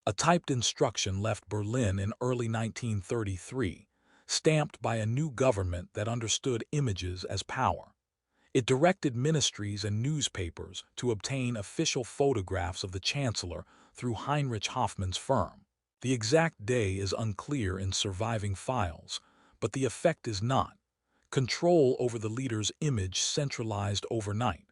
A typed instruction left Berlin in early 1933, stamped by a new government that understood images as power. It directed ministries and newspapers to obtain official photographs of the chancellor through Heinrich Hoffmann's firm. The exact day is unclear in surviving files, but the effect is not. Control over the leader's image centralized overnight.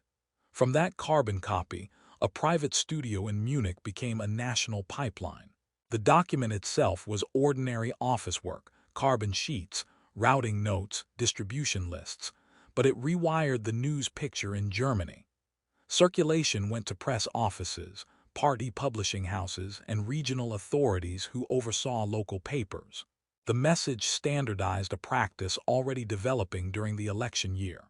From that carbon copy, a private studio in Munich became a national pipeline. The document itself was ordinary office work, carbon sheets, routing notes, distribution lists, but it rewired the news picture in Germany. Circulation went to press offices, party publishing houses, and regional authorities who oversaw local papers. The message standardized a practice already developing during the election year.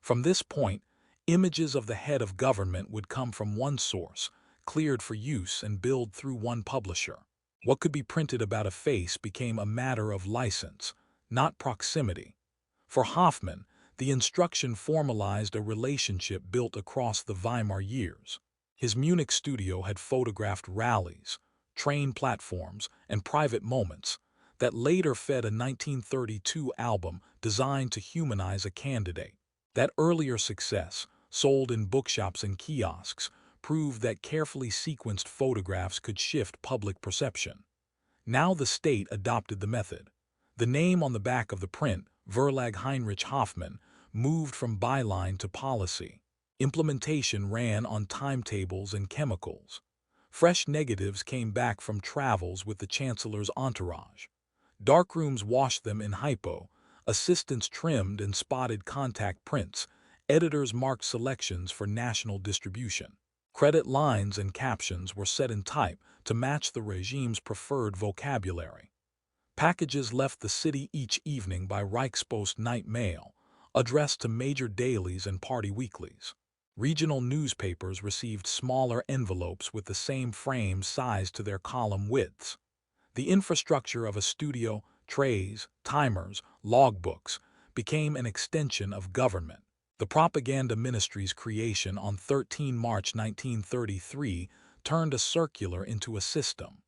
From this point, images of the head of government would come from one source, cleared for use and billed through one publisher. What could be printed about a face became a matter of license, not proximity. For Hoffmann, the instruction formalized a relationship built across the Weimar years. His Munich studio had photographed rallies, train platforms, and private moments that later fed a 1932 album designed to humanize a candidate. That earlier success, sold in bookshops and kiosks, proved that carefully sequenced photographs could shift public perception. Now the state adopted the method. The name on the back of the print, Verlag Heinrich Hoffmann, moved from byline to policy. Implementation ran on timetables and chemicals. Fresh negatives came back from travels with the chancellor's entourage. Darkrooms washed them in hypo, assistants trimmed and spotted contact prints, editors marked selections for national distribution. Credit lines and captions were set in type to match the regime's preferred vocabulary. Packages left the city each evening by Reichspost night mail, addressed to major dailies and party weeklies. Regional newspapers received smaller envelopes with the same frame sized to their column widths. The infrastructure of a studio, trays, timers, logbooks, became an extension of government. The propaganda ministry's creation on 13 March 1933 turned a circular into a system.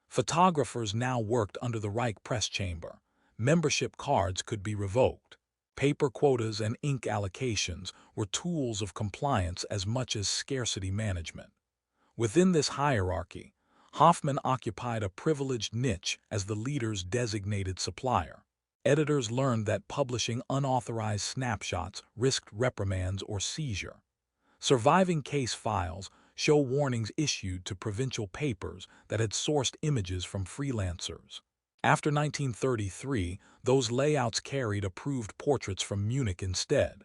Photographers now worked under the Reich press chamber. Membership cards could be revoked. Paper quotas and ink allocations were tools of compliance as much as scarcity management. Within this hierarchy, Hoffmann occupied a privileged niche as the leader's designated supplier. Editors learned that publishing unauthorized snapshots risked reprimands or seizure. Surviving case files show warnings issued to provincial papers that had sourced images from freelancers. After 1933, those layouts carried approved portraits from Munich instead.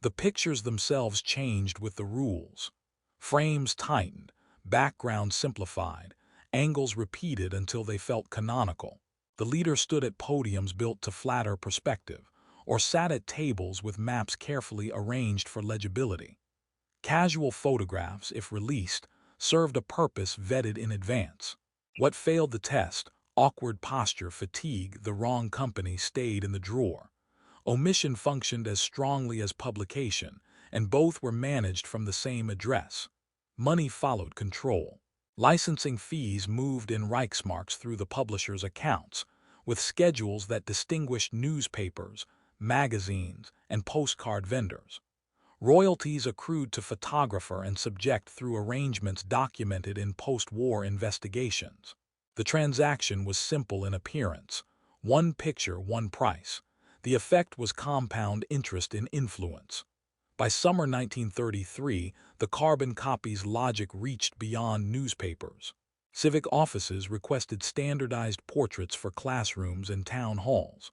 The pictures themselves changed with the rules. Frames tightened, backgrounds simplified, angles repeated until they felt canonical. The leader stood at podiums built to flatter perspective, or sat at tables with maps carefully arranged for legibility. Casual photographs, if released, served a purpose vetted in advance. What failed the test, awkward posture, fatigue, the wrong company, stayed in the drawer. Omission functioned as strongly as publication, and both were managed from the same address. Money followed control. Licensing fees moved in Reichsmarks through the publisher's accounts, with schedules that distinguished newspapers, magazines, and postcard vendors. Royalties accrued to photographer and subject through arrangements documented in post-war investigations. The transaction was simple in appearance. One picture, one price. The effect was compound interest in influence. By summer 1933, the carbon copy's logic reached beyond newspapers. Civic offices requested standardized portraits for classrooms and town halls.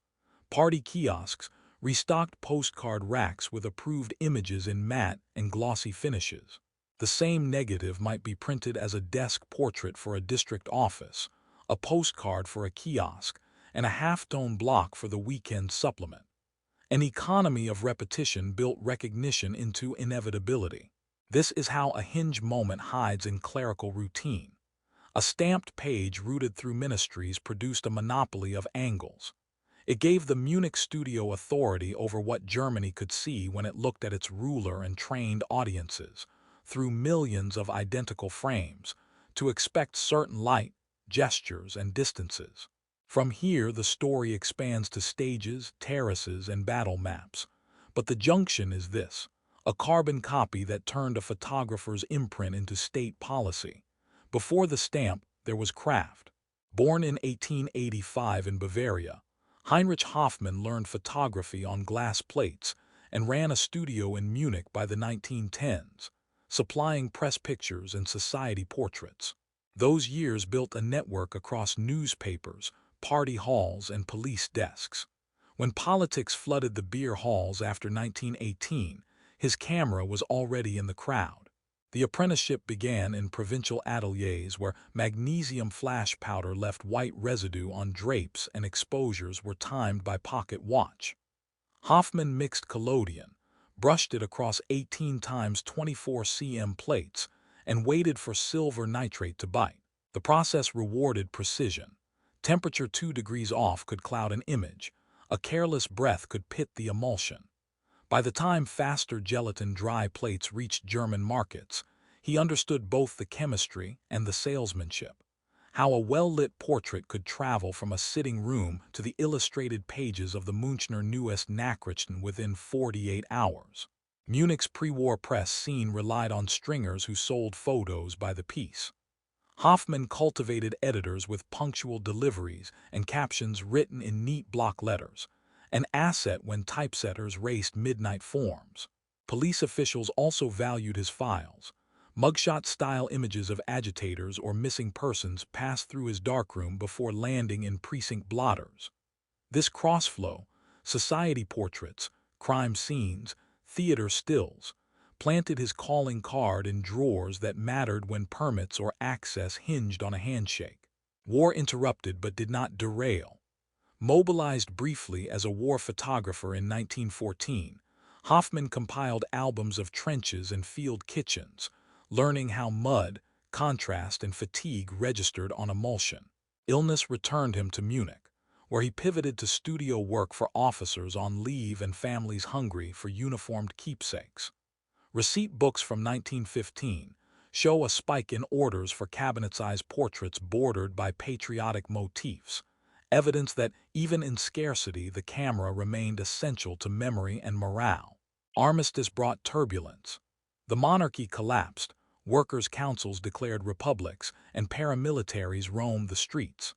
Party kiosks restocked postcard racks with approved images in matte and glossy finishes. The same negative might be printed as a desk portrait for a district office, a postcard for a kiosk, and a half-tone block for the weekend supplement. An economy of repetition built recognition into inevitability. This is how a hinge moment hides in clerical routine. A stamped page routed through ministries produced a monopoly of angles. It gave the Munich studio authority over what Germany could see when it looked at its ruler and trained audiences, through millions of identical frames, to expect certain light, gestures, and distances. From here, the story expands to stages, terraces, and battle maps. But the junction is this: a carbon copy that turned a photographer's imprint into state policy. Before the stamp, there was craft. Born in 1885 in Bavaria, Heinrich Hoffmann learned photography on glass plates and ran a studio in Munich by the 1910s, supplying press pictures and society portraits. Those years built a network across newspapers, party halls, and police desks. When politics flooded the beer halls after 1918, his camera was already in the crowd. The apprenticeship began in provincial ateliers where magnesium flash powder left white residue on drapes and exposures were timed by pocket watch. Hoffmann mixed collodion, brushed it across 18 times 24 cm plates, and waited for silver nitrate to bite. The process rewarded precision. Temperature 2 degrees off could cloud an image. A careless breath could pit the emulsion. By the time faster gelatin dry plates reached German markets, he understood both the chemistry and the salesmanship. How a well-lit portrait could travel from a sitting room to the illustrated pages of the Münchner Neues Nachrichten within 48 hours. Munich's pre-war press scene relied on stringers who sold photos by the piece. Hoffmann cultivated editors with punctual deliveries and captions written in neat block letters, an asset when typesetters raced midnight forms. Police officials also valued his files. Mugshot-style images of agitators or missing persons passed through his darkroom before landing in precinct blotters. This crossflow, society portraits, crime scenes, theater stills, planted his calling card in drawers that mattered when permits or access hinged on a handshake. War interrupted but did not derail. Mobilized briefly as a war photographer in 1914, Hoffmann compiled albums of trenches and field kitchens, learning how mud, contrast, and fatigue registered on emulsion. Illness returned him to Munich, where he pivoted to studio work for officers on leave and families hungry for uniformed keepsakes. Receipt books from 1915 show a spike in orders for cabinet-sized portraits bordered by patriotic motifs, evidence that even in scarcity the camera remained essential to memory and morale. Armistice brought turbulence. The monarchy collapsed, workers' councils declared republics, and paramilitaries roamed the streets.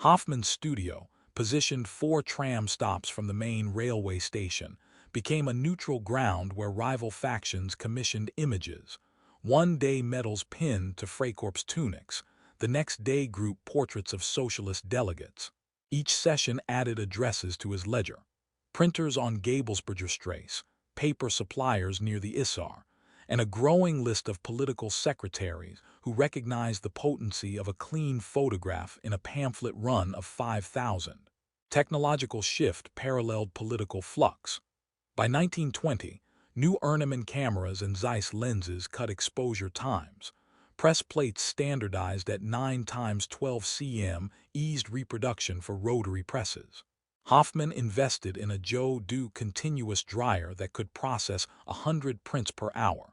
Hoffmann's studio, positioned 4 tram stops from the main railway station, became a neutral ground where rival factions commissioned images. One day medals pinned to Freikorps tunics, the next day group portraits of socialist delegates. Each session added addresses to his ledger: printers on Gabelsberger Strasse, paper suppliers near the Isar, and a growing list of political secretaries who recognized the potency of a clean photograph in a pamphlet run of 5,000. Technological shift paralleled political flux. By 1920, new Ernemann cameras and Zeiss lenses cut exposure times. Press plates standardized at 9 times 12 cm eased reproduction for rotary presses. Hoffmann invested in a Joe Do continuous dryer that could process 100 prints per hour,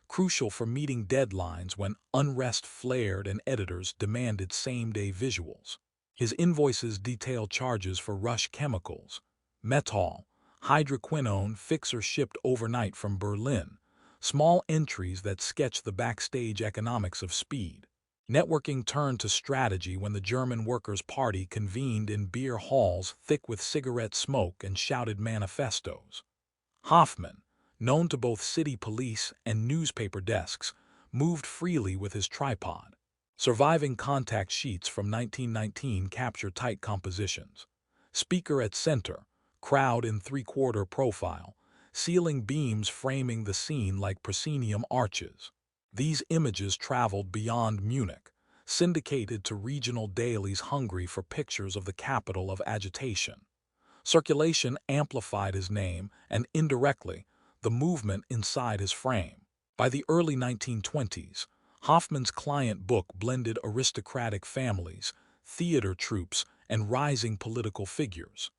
crucial for meeting deadlines when unrest flared and editors demanded same-day visuals. His invoices detail charges for rush chemicals, metol, hydroquinone fixer shipped overnight from Berlin, small entries that sketch the backstage economics of speed. Networking turned to strategy when the German Workers' Party convened in beer halls thick with cigarette smoke and shouted manifestos. Hoffmann, known to both city police and newspaper desks, moved freely with his tripod. Surviving contact sheets from 1919 capture tight compositions. Speaker at center, crowd in 3/4 profile, ceiling beams framing the scene like proscenium arches. These images traveled beyond Munich, syndicated to regional dailies hungry for pictures of the capital of agitation. Circulation amplified his name and, indirectly, the movement inside his frame. By the early 1920s, Hoffmann's client book blended aristocratic families, theater troupes, and rising political figures.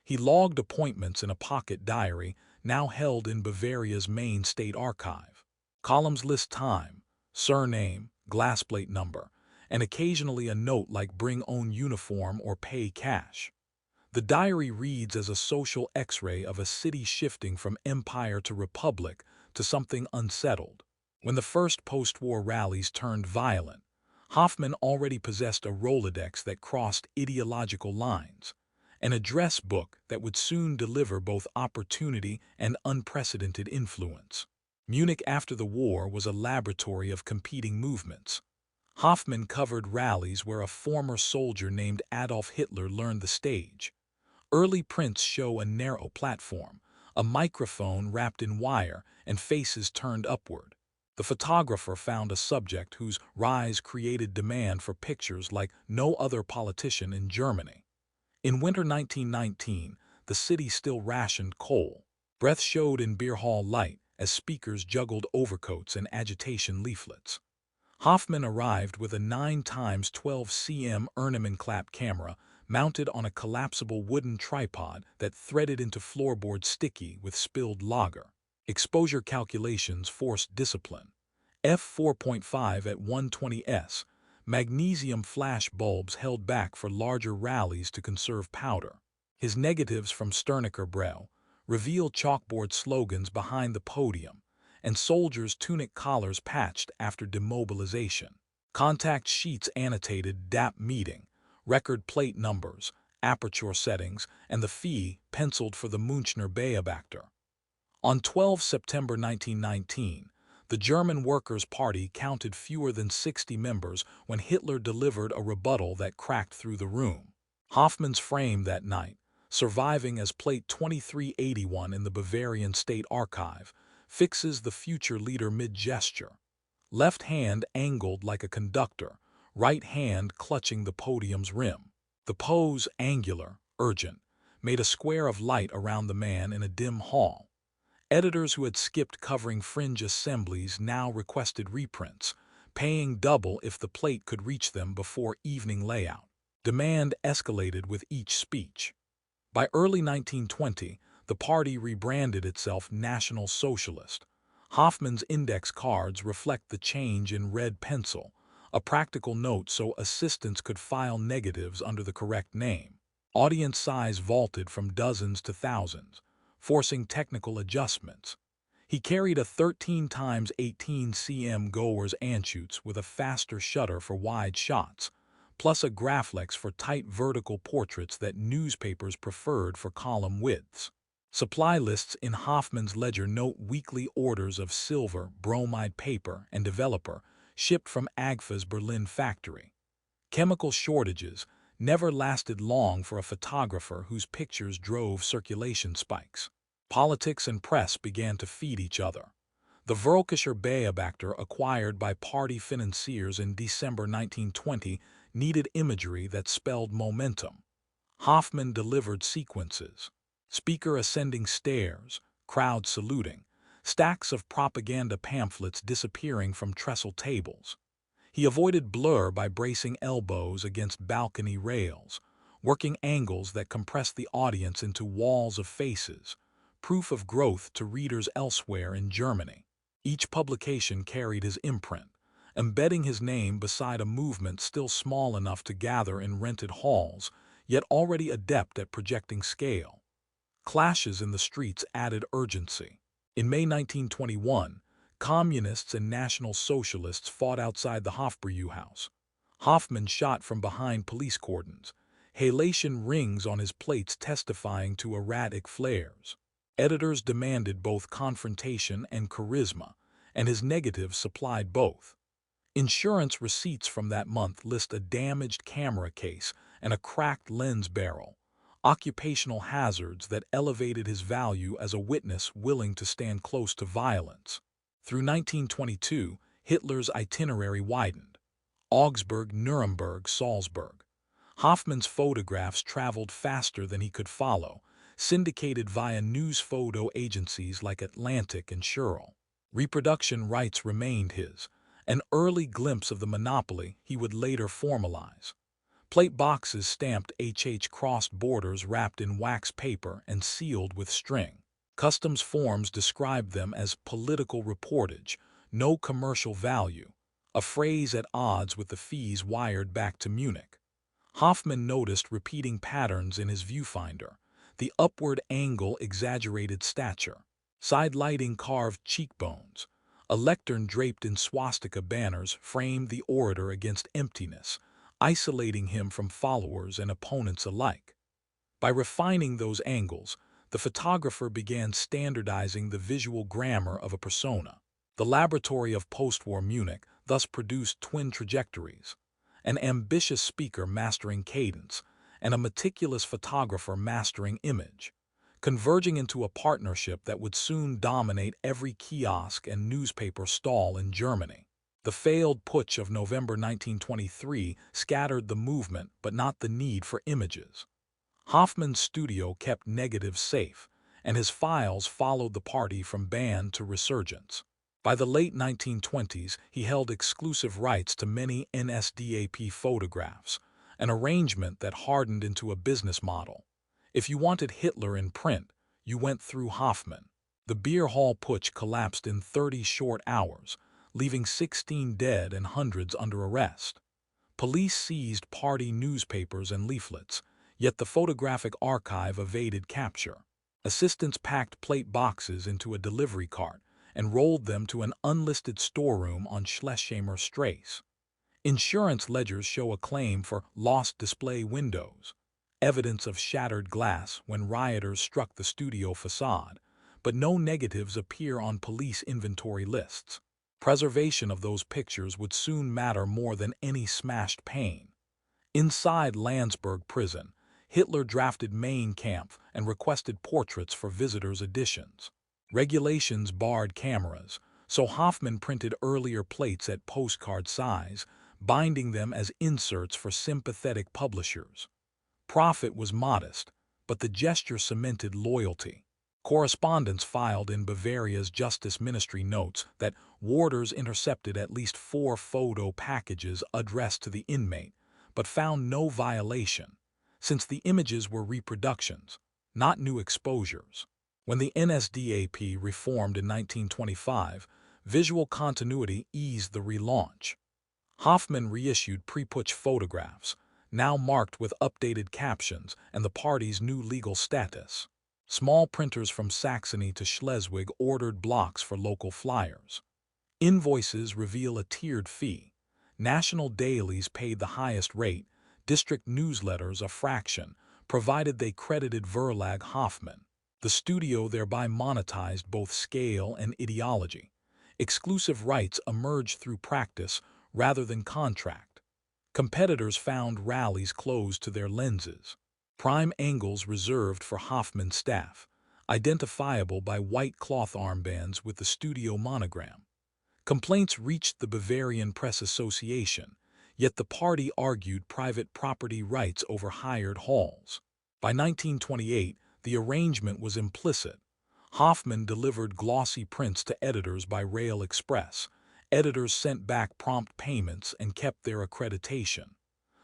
He logged appointments in a pocket diary now held in Bavaria's main state archive. Columns list time, surname, glassplate number, and occasionally a note like "bring own uniform" or "pay cash." The diary reads as a social X-ray of a city shifting from empire to republic to something unsettled. When the first post-war rallies turned violent, Hoffmann already possessed a Rolodex that crossed ideological lines, an address book that would soon deliver both opportunity and unprecedented influence. Munich after the war was a laboratory of competing movements. Hoffmann covered rallies where a former soldier named Adolf Hitler learned the stage. Early prints show a narrow platform, a microphone wrapped in wire, and faces turned upward. The photographer found a subject whose rise created demand for pictures like no other politician in Germany. In winter 1919, the city still rationed coal. Breath showed in beer hall light as speakers juggled overcoats and agitation leaflets. Hoffmann arrived with a 9x12 cm Ernemann-clap camera mounted on a collapsible wooden tripod that threaded into floorboard sticky with spilled lager. Exposure calculations forced discipline. f4.5 at 120s. Magnesium flash bulbs held back for larger rallies to conserve powder. His negatives from Sternecker Brau reveal chalkboard slogans behind the podium, and soldiers' tunic collars patched after demobilization. Contact sheets annotated DAP meeting, record plate numbers, aperture settings, and the fee penciled for the Münchner Beobachter. On 12 September 1919, the German Workers' Party counted fewer than 60 members when Hitler delivered a rebuttal that cracked through the room. Hoffmann's frame that night, surviving as plate 2381 in the Bavarian State Archive, fixes the future leader mid-gesture. Left hand angled like a conductor, right hand clutching the podium's rim. The pose, angular, urgent, made a square of light around the man in a dim hall. Editors who had skipped covering fringe assemblies now requested reprints, paying double if the plate could reach them before evening layout. Demand escalated with each speech. By early 1920, the party rebranded itself National Socialist. Hoffmann's index cards reflect the change in red pencil, a practical note so assistants could file negatives under the correct name. Audience size vaulted from dozens to thousands, forcing technical adjustments. He carried a 13x18 cm Goer's Anschutz with a faster shutter for wide shots, plus a Graflex for tight vertical portraits that newspapers preferred for column widths. Supply lists in Hoffmann's ledger note weekly orders of silver, bromide paper, and developer shipped from Agfa's Berlin factory. Chemical shortages never lasted long for a photographer whose pictures drove circulation spikes. Politics and press began to feed each other. The Völkischer Beobachter, acquired by party financiers in December 1920, needed imagery that spelled momentum. Hoffmann delivered sequences: speaker ascending stairs, crowd saluting, stacks of propaganda pamphlets disappearing from trestle tables. He avoided blur by bracing elbows against balcony rails, working angles that compressed the audience into walls of faces, proof of growth to readers elsewhere in Germany. Each publication carried his imprint, embedding his name beside a movement still small enough to gather in rented halls, yet already adept at projecting scale. Clashes in the streets added urgency. In May 1921, Communists and National Socialists fought outside the Hofbrauhaus. Hoffmann shot from behind police cordons, halation rings on his plates testifying to erratic flares. Editors demanded both confrontation and charisma, and his negatives supplied both. Insurance receipts from that month list a damaged camera case and a cracked lens barrel, occupational hazards that elevated his value as a witness willing to stand close to violence. Through 1922, Hitler's itinerary widened: Augsburg, Nuremberg, Salzburg. Hoffmann's photographs traveled faster than he could follow, syndicated via news photo agencies like Atlantic and Schurl. Reproduction rights remained his, an early glimpse of the monopoly he would later formalize. Plate boxes stamped HH crossed borders wrapped in wax paper and sealed with string. Customs forms described them as political reportage, no commercial value. a phrase at odds with the fees wired back to Munich. Hoffmann noticed repeating patterns in his viewfinder: the upward angle exaggerated stature, side-lighting carved cheekbones. A lectern draped in swastika banners framed the orator against emptiness, isolating him from followers and opponents alike. By refining those angles, the photographer began standardizing the visual grammar of a persona. The laboratory of post-war Munich thus produced twin trajectories: an ambitious speaker mastering cadence, and a meticulous photographer mastering image, converging into a partnership that would soon dominate every kiosk and newspaper stall in Germany. The failed putsch of November 1923 scattered the movement but not the need for images. Hoffmann's studio kept negatives safe, and his files followed the party from band to resurgence. By the late 1920s, he held exclusive rights to many NSDAP photographs, an arrangement that hardened into a business model. If you wanted Hitler in print, you went through Hoffmann. The beer hall putsch collapsed in 30 short hours, leaving 16 dead and hundreds under arrest. Police seized party newspapers and leaflets, yet the photographic archive evaded capture. Assistants packed plate boxes into a delivery cart and rolled them to an unlisted storeroom on Schlessheimer Strasse. Insurance ledgers show a claim for lost display windows, evidence of shattered glass when rioters struck the studio facade, but no negatives appear on police inventory lists. Preservation of those pictures would soon matter more than any smashed pane. Inside Landsberg prison, Hitler drafted Mein Kampf and requested portraits for visitors' editions. Regulations barred cameras, so Hoffmann printed earlier plates at postcard size, binding them as inserts for sympathetic publishers. Profit was modest, but the gesture cemented loyalty. Correspondents filed in Bavaria's Justice Ministry notes that warders intercepted at least 4 photo packages addressed to the inmate, but found no violation, since the images were reproductions, not new exposures. When the NSDAP reformed in 1925, visual continuity eased the relaunch. Hoffmann reissued pre-putsch photographs, now marked with updated captions and the party's new legal status. Small printers from Saxony to Schleswig ordered blocks for local flyers. Invoices reveal a tiered fee. National dailies paid the highest rate, district newsletters a fraction, provided they credited Verlag Hoffmann. The studio thereby monetized both scale and ideology. Exclusive rights emerged through practice rather than contract. Competitors found rallies closed to their lenses. Prime angles reserved for Hoffmann's staff, identifiable by white cloth armbands with the studio monogram. Complaints reached the Bavarian Press Association, yet the party argued private property rights over hired halls. By 1928, the arrangement was implicit. Hoffmann delivered glossy prints to editors by rail express. Editors sent back prompt payments and kept their accreditation.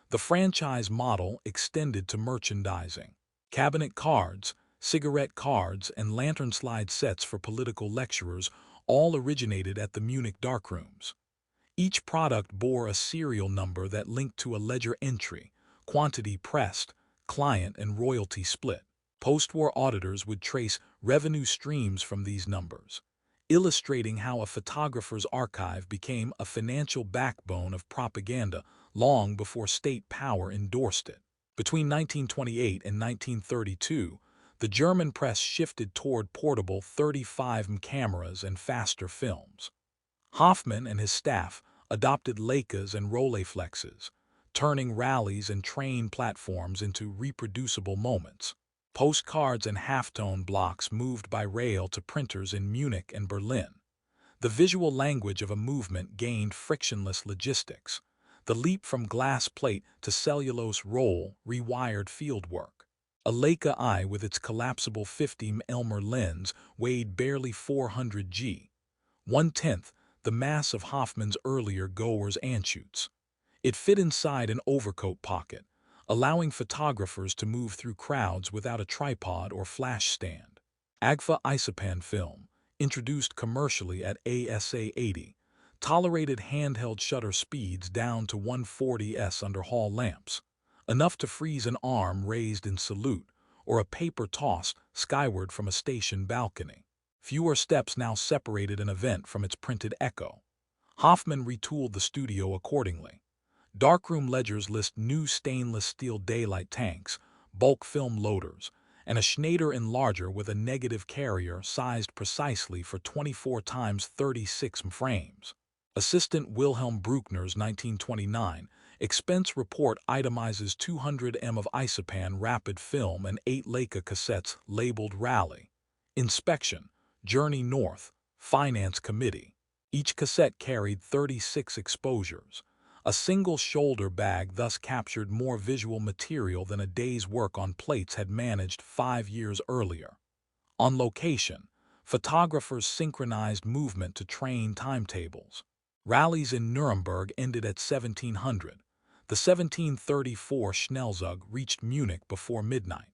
The franchise model extended to merchandising. Cabinet cards, cigarette cards, and lantern slide sets for political lecturers all originated at the Munich darkrooms. Each product bore a serial number that linked to a ledger entry: quantity pressed, client and royalty split. Post-war auditors would trace revenue streams from these numbers, illustrating how a photographer's archive became a financial backbone of propaganda long before state power endorsed it. Between 1928 and 1932, the German press shifted toward portable 35mm cameras and faster films. Hoffmann and his staff adopted Leicas and Rolleiflexes, turning rallies and train platforms into reproducible moments. Postcards and halftone blocks moved by rail to printers in Munich and Berlin. The visual language of a movement gained frictionless logistics. The leap from glass plate to cellulose roll rewired fieldwork. A Leica eye with its collapsible 50mm lens weighed barely 400 g, 1/10 the mass of Hoffmann's earlier Goer's Anschutz. It fit inside an overcoat pocket, allowing photographers to move through crowds without a tripod or flash stand. Agfa Isopan film, introduced commercially at ASA 80, tolerated handheld shutter speeds down to 140s under hall lamps, enough to freeze an arm raised in salute or a paper tossed skyward from a station balcony. Fewer steps now separated an event from its printed echo. Hoffmann retooled the studio accordingly. Darkroom ledgers list new stainless steel daylight tanks, bulk film loaders, and a Schneider enlarger with a negative carrier sized precisely for 24 times 36 frames. Assistant Wilhelm Bruckner's 1929 expense report itemizes 200 of Isopan rapid film and 8 Leica cassettes labeled Rally. Inspection, Journey North, Finance Committee. Each cassette carried 36 exposures. A single shoulder bag thus captured more visual material than a day's work on plates had managed 5 years earlier. On location, photographers synchronized movement to train timetables. Rallies in Nuremberg ended at 1700. The 1734 Schnellzug reached Munich before midnight.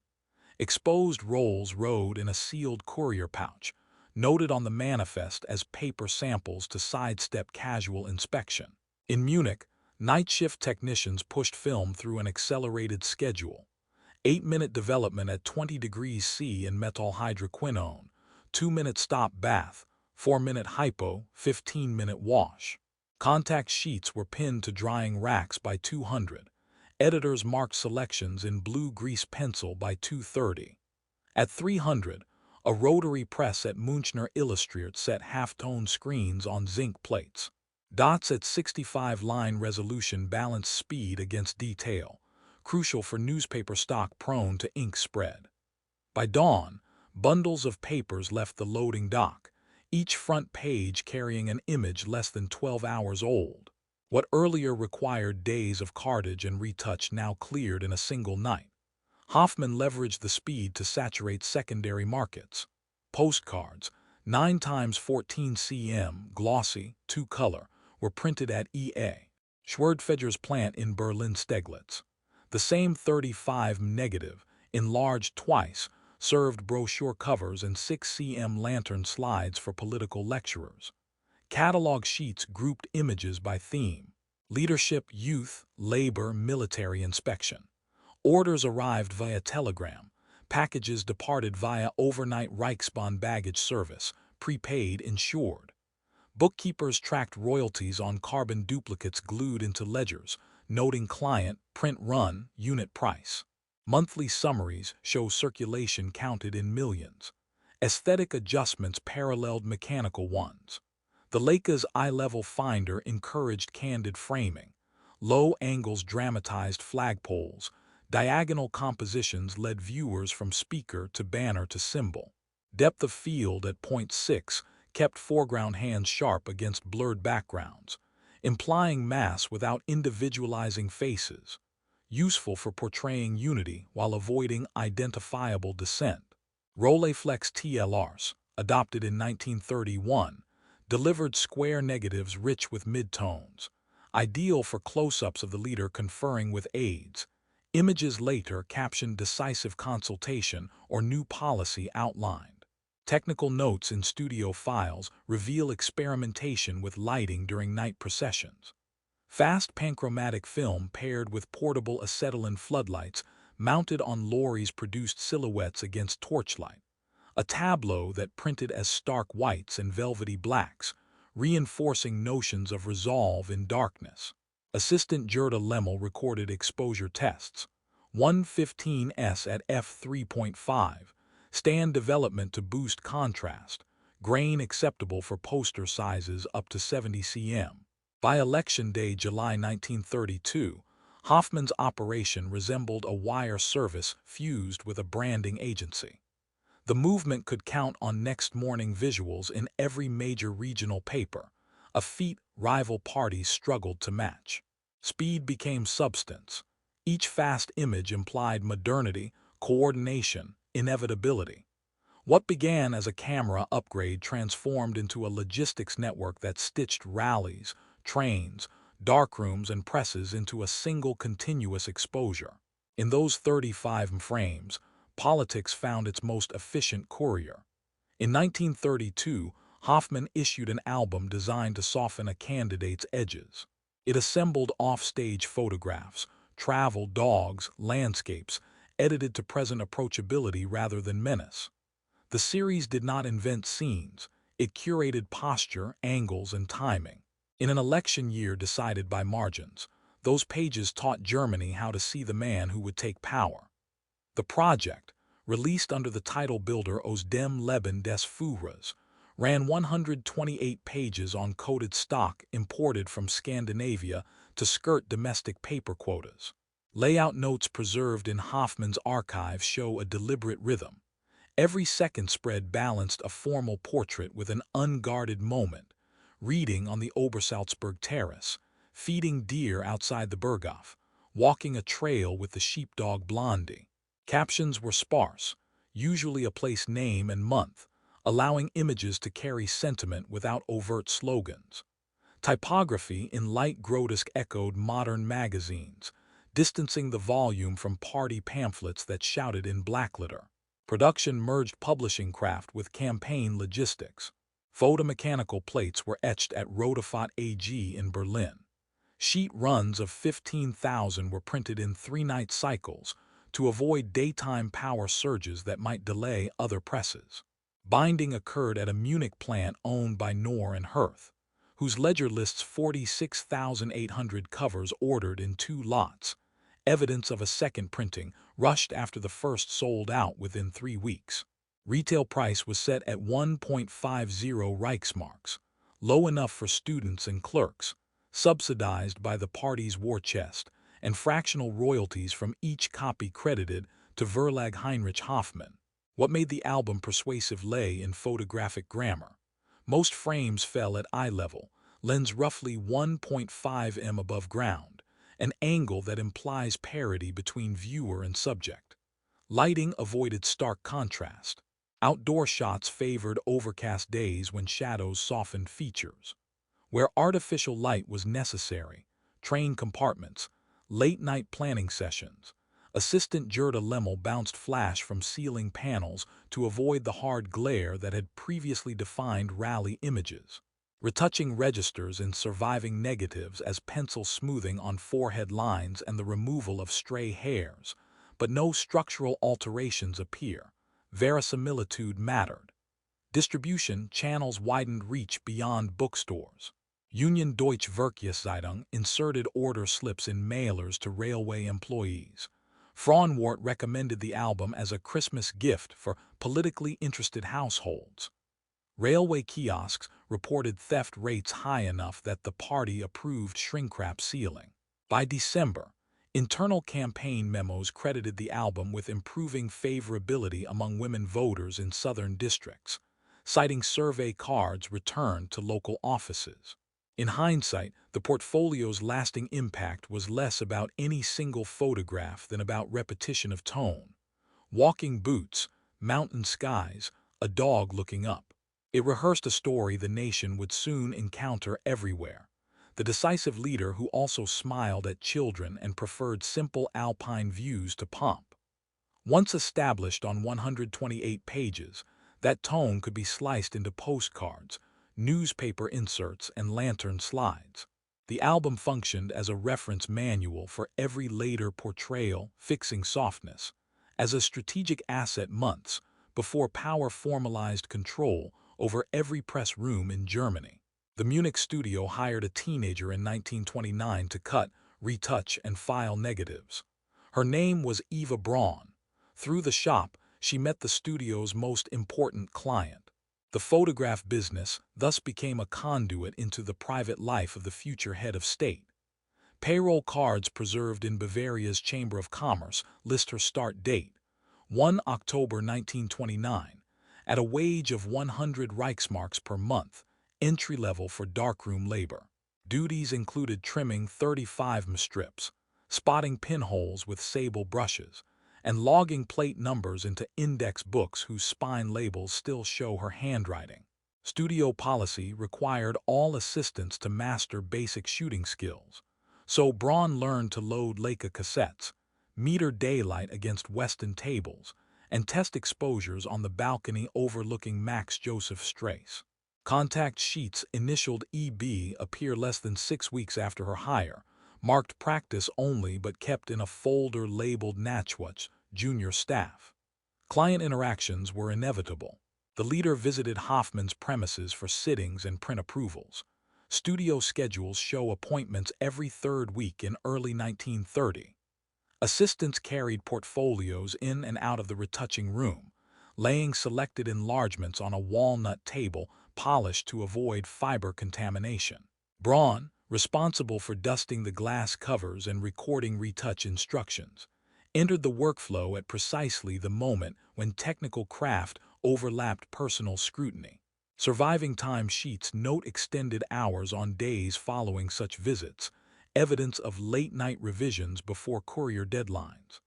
Exposed rolls rode in a sealed courier pouch, noted on the manifest as paper samples to sidestep casual inspection. In Munich, night shift technicians pushed film through an accelerated schedule. 8-minute development at 20 degrees C in methylhydroquinone, 2-minute stop bath, 4-minute hypo, 15-minute wash. Contact sheets were pinned to drying racks by 200. Editors marked selections in blue grease pencil by 2:30. At 300, a rotary press at Münchner Illustriert set half-tone screens on zinc plates. Dots at 65-line resolution balance speed against detail, crucial for newspaper stock prone to ink spread. By dawn, bundles of papers left the loading dock, each front page carrying an image less than 12 hours old. What earlier required days of cartage and retouch now cleared in a single night. Hoffmann leveraged the speed to saturate secondary markets. Postcards, 9 times 14 cm, glossy, 2-color, were printed at E.A. Schwerdfeger's plant in Berlin-Steglitz. The same 35 negative, enlarged twice, served brochure covers and 6 cm lantern slides for political lecturers. Catalog sheets grouped images by theme: leadership, youth, labor, military inspection. Orders arrived via telegram. Packages departed via overnight Reichsbahn baggage service, prepaid, insured. Bookkeepers tracked royalties on carbon duplicates glued into ledgers, noting client, print run, unit price. Monthly summaries show circulation counted in millions. Aesthetic adjustments paralleled mechanical ones. The Leica's eye-level finder encouraged candid framing. Low angles dramatized flagpoles. Diagonal compositions led viewers from speaker to banner to symbol. Depth of field at 0.6 kept foreground hands sharp against blurred backgrounds, implying mass without individualizing faces, useful for portraying unity while avoiding identifiable dissent. Rolleiflex TLRs, adopted in 1931, delivered square negatives rich with midtones, ideal for close-ups of the leader conferring with aides. Images later captioned decisive consultation or new policy outlined. Technical notes in studio files reveal experimentation with lighting during night processions. Fast panchromatic film paired with portable acetylene floodlights mounted on lorries produced silhouettes against torchlight. A tableau that printed as stark whites and velvety blacks, reinforcing notions of resolve in darkness. Assistant Gerda Lemmel recorded exposure tests. 115s at f3.5. Stand development to boost contrast. Grain acceptable for poster sizes up to 70 cm. By Election Day, July 1932, Hoffmann's operation resembled a wire service fused with a branding agency. The movement could count on next morning visuals in every major regional paper, a feat rival parties struggled to match. Speed became substance. Each fast image implied modernity, coordination, inevitability. What began as a camera upgrade transformed into a logistics network that stitched rallies, trains, darkrooms, and presses into a single continuous exposure. In those 35 frames, politics found its most efficient courier. In 1932, Hoffmann issued an album designed to soften a candidate's edges. It assembled off-stage photographs, travel, dogs, landscapes, edited to present approachability rather than menace. The series did not invent scenes, it curated posture, angles, and timing. In an election year decided by margins, those pages taught Germany how to see the man who would take power. The project, released under the title Bilder aus dem Leben des Führers, ran 128 pages on coded stock imported from Scandinavia to skirt domestic paper quotas. Layout notes preserved in Hoffmann's archives show a deliberate rhythm. Every second spread balanced a formal portrait with an unguarded moment, reading on the Obersalzberg terrace, feeding deer outside the Berghof, walking a trail with the sheepdog Blondie. Captions were sparse, usually a place name and month, allowing images to carry sentiment without overt slogans. Typography in light grotesque echoed modern magazines, distancing the volume from party pamphlets that shouted in blackletter. Production merged publishing craft with campaign logistics. Photomechanical plates were etched at Rotafot AG in Berlin. Sheet runs of 15,000 were printed in three-night cycles to avoid daytime power surges that might delay other presses. Binding occurred at a Munich plant owned by Knorr and Hirth, whose ledger lists 46,800 covers ordered in 2 lots, evidence of a second printing rushed after the first sold out within 3 weeks. Retail price was set at 1.50 Reichsmarks, low enough for students and clerks, subsidized by the party's war chest, and fractional royalties from each copy credited to Verlag Heinrich Hoffmann. What made the album persuasive lay in photographic grammar. Most frames fell at eye level, lens roughly 1.5 m above ground, an angle that implies parity between viewer and subject. Lighting avoided stark contrast. Outdoor shots favored overcast days when shadows softened features. Where artificial light was necessary, train compartments, late-night planning sessions, Assistant Gerda Lemmel bounced flash from ceiling panels to avoid the hard glare that had previously defined rally images. Retouching registers in surviving negatives as pencil smoothing on forehead lines and the removal of stray hairs, but no structural alterations appear. Verisimilitude mattered. Distribution channels widened reach beyond bookstores. Union Deutsche Verkehrszeitung inserted order slips in mailers to railway employees. Fraunwort recommended the album as a Christmas gift for politically interested households. Railway kiosks reported theft rates high enough that the party approved shrink-wrap sealing. By December, internal campaign memos credited the album with improving favorability among women voters in southern districts, citing survey cards returned to local offices. In hindsight, the portfolio's lasting impact was less about any single photograph than about repetition of tone. Walking boots, mountain skies, a dog looking up. It rehearsed a story the nation would soon encounter everywhere. The decisive leader who also smiled at children and preferred simple alpine views to pomp. Once established on 128 pages, that tone could be sliced into postcards, newspaper inserts, and lantern slides. The album functioned as a reference manual for every later portrayal, fixing softness, as a strategic asset months before power formalized control over every press room in Germany. The Munich studio hired a teenager in 1929 to cut, retouch, and file negatives. Her name was Eva Braun. Through the shop, she met the studio's most important client. The photograph business thus became a conduit into the private life of the future head of state. Payroll cards preserved in Bavaria's Chamber of Commerce list her start date, 1 October 1929, at a wage of 100 Reichsmarks per month, entry-level for darkroom labor. Duties included trimming 35 strips, spotting pinholes with sable brushes, and logging plate numbers into index books whose spine labels still show her handwriting. Studio policy required all assistants to master basic shooting skills, so Braun learned to load Leica cassettes, meter daylight against Weston tables, and test exposures on the balcony overlooking Max Joseph Strasse. Contact sheets initialed EB appear less than 6 weeks after her hire, marked practice only but kept in a folder labeled Natchwatch, junior staff. Client interactions were inevitable. The leader visited Hoffmann's premises for sittings and print approvals. Studio schedules show appointments every third week in early 1930. Assistants carried portfolios in and out of the retouching room, laying selected enlargements on a walnut table polished to avoid fiber contamination. Braun, responsible for dusting the glass covers and recording retouch instructions, entered the workflow at precisely the moment when technical craft overlapped personal scrutiny. Surviving time sheets note extended hours on days following such visits, evidence of late-night revisions before courier deadlines.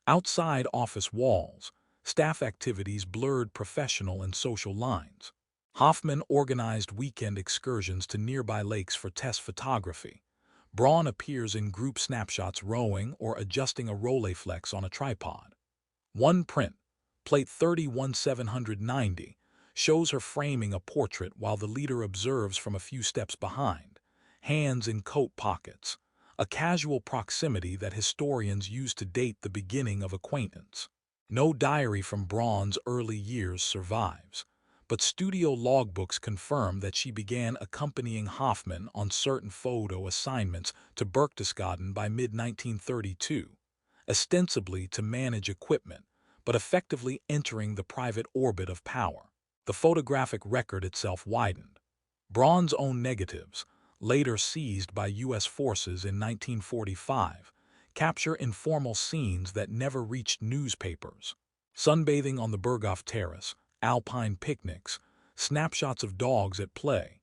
Outside office walls, staff activities blurred professional and social lines. Hoffmann organized weekend excursions to nearby lakes for test photography. Braun appears in group snapshots rowing or adjusting a Rolleiflex on a tripod. One print, plate 31-790, shows her framing a portrait while the leader observes from a few steps behind, hands in coat pockets, a casual proximity that historians use to date the beginning of acquaintance. No diary from Braun's early years survives, but studio logbooks confirm that she began accompanying Hoffmann on certain photo assignments to Berchtesgaden by mid-1932, ostensibly to manage equipment, but effectively entering the private orbit of power. The photographic record itself widened. Braun's own negatives, later seized by U.S. forces in 1945, capture informal scenes that never reached newspapers. Sunbathing on the Berghof Terrace, alpine picnics, snapshots of dogs at play.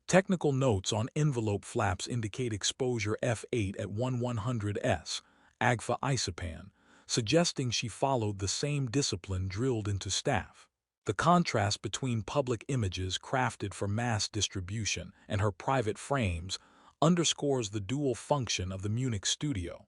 Technical notes on envelope flaps indicate exposure F8 at 1/100s, AGFA isopan, suggesting she followed the same discipline drilled into staff. The contrast between public images crafted for mass distribution and her private frames underscores the dual function of the Munich studio: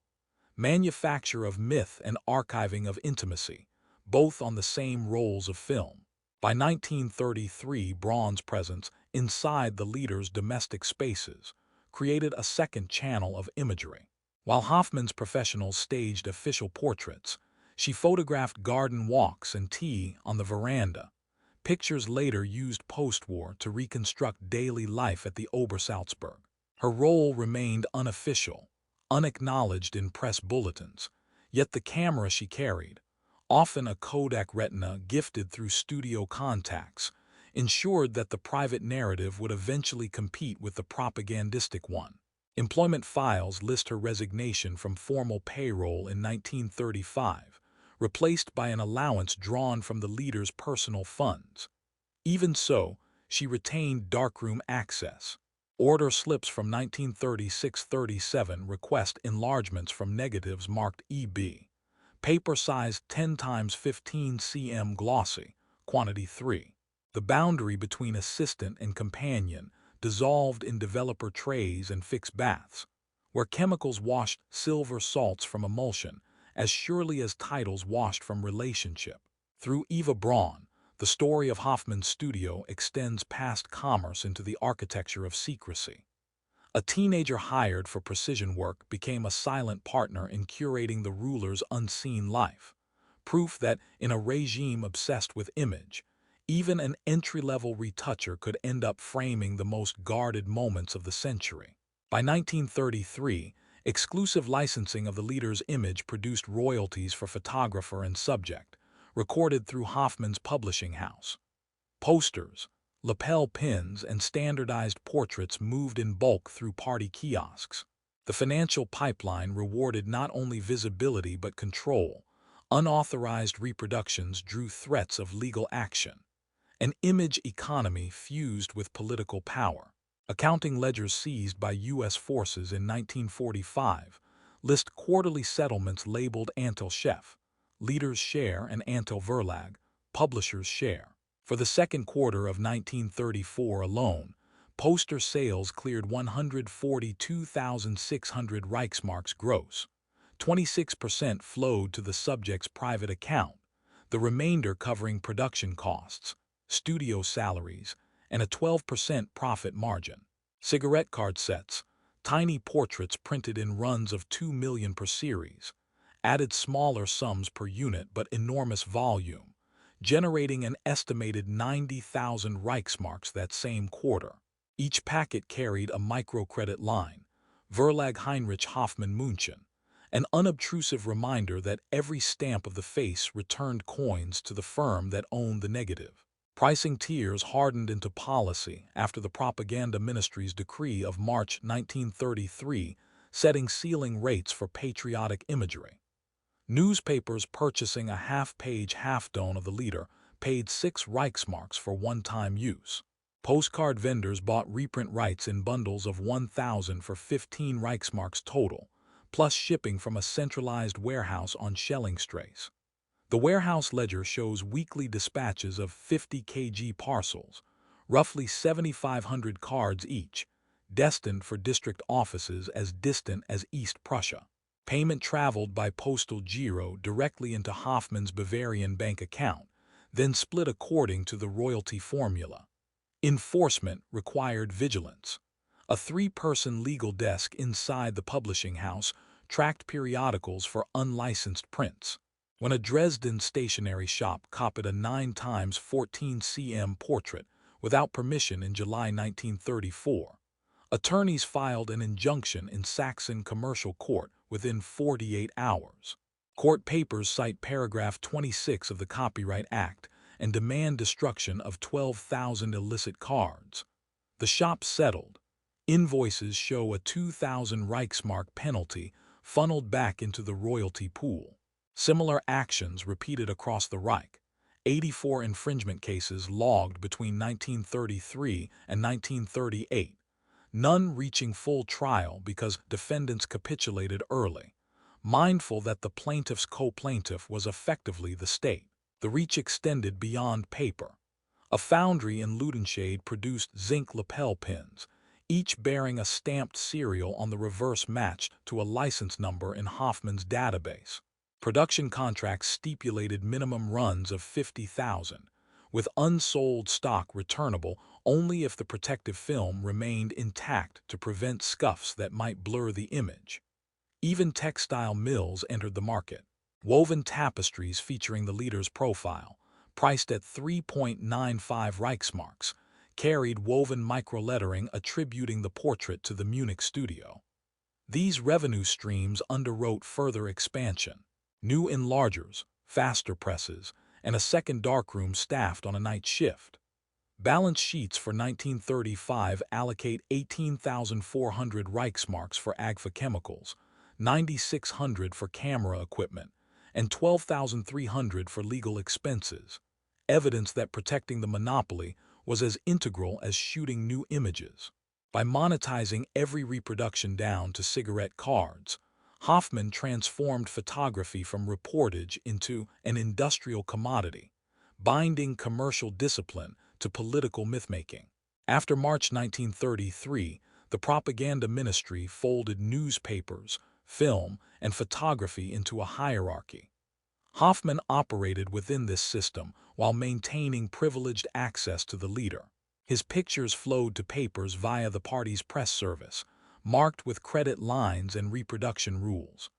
manufacture of myth and archiving of intimacy, both on the same rolls of film. By 1933, Braun's presence inside the leader's domestic spaces created a second channel of imagery. While Hoffmann's professionals staged official portraits, she photographed garden walks and tea on the veranda. Pictures later used post-war to reconstruct daily life at the Obersalzberg. Her role remained unofficial, unacknowledged in press bulletins, yet the camera she carried, often a Kodak Retina gifted through studio contacts, ensured that the private narrative would eventually compete with the propagandistic one. Employment files list her resignation from formal payroll in 1935, replaced by an allowance drawn from the leader's personal funds. Even so, she retained darkroom access. Order slips from 1936-37 request enlargements from negatives marked EB. Paper size 10 x 15 cm glossy, quantity 3. The boundary between assistant and companion dissolved in developer trays and fixed baths, where chemicals washed silver salts from emulsion as surely as titles washed from relationship. Through Eva Braun, the story of Hoffmann's studio extends past commerce into the architecture of secrecy. A teenager hired for precision work became a silent partner in curating the ruler's unseen life, proof that in a regime obsessed with image, even an entry-level retoucher could end up framing the most guarded moments of the century. By 1933, exclusive licensing of the leader's image produced royalties for photographer and subject, recorded through Hoffmann's publishing house. Posters, lapel pins, and standardized portraits moved in bulk through party kiosks. The financial pipeline rewarded not only visibility but control. Unauthorized reproductions drew threats of legal action. An image economy fused with political power. Accounting ledgers seized by U.S. forces in 1945 list quarterly settlements labeled Antel Chef, leader's share, and Antel Verlag, publisher's share. For the second quarter of 1934 alone, poster sales cleared 142,600 Reichsmarks gross. 26% flowed to the subject's private account, the remainder covering production costs, studio salaries, and a 12% profit margin. Cigarette card sets, tiny portraits printed in runs of 2 million per series, added smaller sums per unit but enormous volume, generating an estimated 90,000 Reichsmarks that same quarter. Each packet carried a microcredit line, Verlag Heinrich Hoffmann München, an unobtrusive reminder that every stamp of the face returned coins to the firm that owned the negative. Pricing tiers hardened into policy after the propaganda ministry's decree of March 1933, setting ceiling rates for patriotic imagery. Newspapers purchasing a half-page half-dome of the leader paid 6 Reichsmarks for one-time use. Postcard vendors bought reprint rights in bundles of 1,000 for 15 Reichsmarks total, plus shipping from a centralized warehouse on Schellingstrasse. The warehouse ledger shows weekly dispatches of 50 kg parcels, roughly 7,500 cards each, destined for district offices as distant as East Prussia. Payment traveled by postal giro directly into Hoffmann's Bavarian bank account, then split according to the royalty formula. Enforcement required vigilance. A 3-person legal desk inside the publishing house tracked periodicals for unlicensed prints. When a Dresden stationery shop copied a 9x14 cm portrait without permission in July 1934, attorneys filed an injunction in Saxon Commercial Court within 48 hours. Court papers cite paragraph 26 of the Copyright Act and demand destruction of 12,000 illicit cards. The shop settled. Invoices show a 2,000 Reichsmark penalty funneled back into the royalty pool. Similar actions repeated across the Reich. 84 infringement cases logged between 1933 and 1938, none reaching full trial because defendants capitulated early, mindful that the plaintiff's co-plaintiff was effectively the state. The reach extended beyond paper. A foundry in Ludenscheid produced zinc lapel pins, each bearing a stamped serial on the reverse matched to a license number in Hoffmann's database. Production contracts stipulated minimum runs of 50,000, with unsold stock returnable only if the protective film remained intact to prevent scuffs that might blur the image. Even textile mills entered the market. Woven tapestries featuring the leader's profile, priced at 3.95 Reichsmarks, carried woven microlettering attributing the portrait to the Munich studio. These revenue streams underwrote further expansion. New enlargers, faster presses, and a second darkroom staffed on a night shift. Balance sheets for 1935 allocate 18,400 Reichsmarks for Agfa chemicals, 9,600 for camera equipment, and 12,300 for legal expenses, evidence that protecting the monopoly was as integral as shooting new images. By monetizing every reproduction down to cigarette cards, Hoffmann transformed photography from reportage into an industrial commodity, binding commercial discipline to political mythmaking. After March 1933, the propaganda ministry folded newspapers, film, and photography into a hierarchy. Hoffmann operated within this system while maintaining privileged access to the leader. His pictures flowed to papers via the party's press service, marked with credit lines and reproduction rules.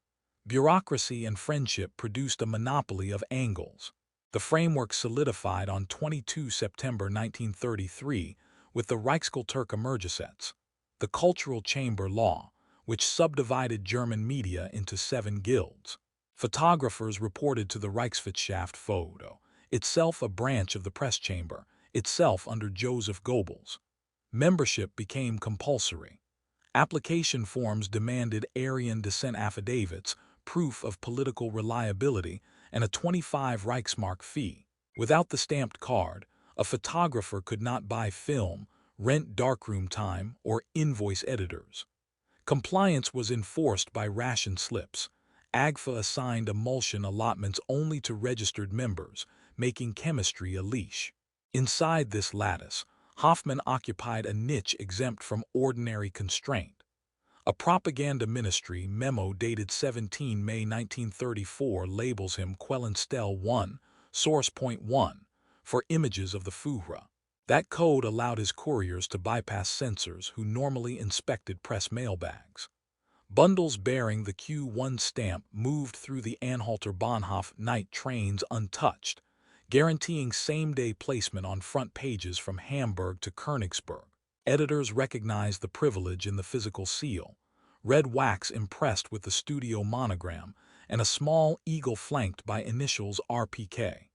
Bureaucracy and friendship produced a monopoly of angles. The framework solidified on 22 September 1933 with the Reichskultur Emergesetz, the cultural chamber law, which subdivided German media into 7 guilds. Photographers reported to the Reichswirtschaft Foto, itself a branch of the press chamber, itself under Joseph Goebbels. Membership became compulsory. Application forms demanded Aryan descent affidavits, proof of political reliability, and a 25 Reichsmark fee. Without the stamped card, a photographer could not buy film, rent darkroom time, or invoice editors. Compliance was enforced by ration slips. AGFA assigned emulsion allotments only to registered members, making chemistry a leash. Inside this lattice, Hoffmann occupied a niche exempt from ordinary constraint. A propaganda ministry memo dated 17 May 1934 labels him Quellenstelle 1, Source Point 1, for images of the Führer. That code allowed his couriers to bypass censors who normally inspected press mailbags. Bundles bearing the Q1 stamp moved through the Anhalter-Bahnhof night trains untouched, guaranteeing same-day placement on front pages from Hamburg to Königsberg. Editors recognized the privilege in the physical seal, red wax impressed with the studio monogram, and a small eagle flanked by initials RPK.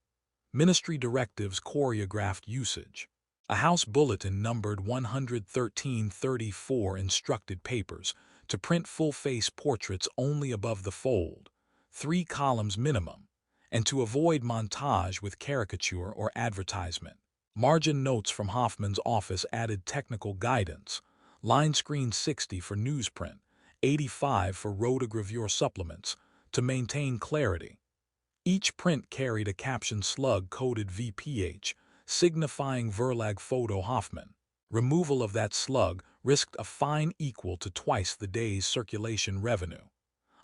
Ministry directives choreographed usage. A house bulletin numbered 11334 instructed papers to print full-face portraits only above the fold, 3 columns minimum, and to avoid montage with caricature or advertisement. Margin notes from Hoffmann's office added technical guidance, line screen 60 for newsprint, 85 for rotogravure supplements, to maintain clarity. Each print carried a caption slug-coded VPH, signifying Verlag Photo Hoffmann. Removal of that slug risked a fine equal to twice the day's circulation revenue,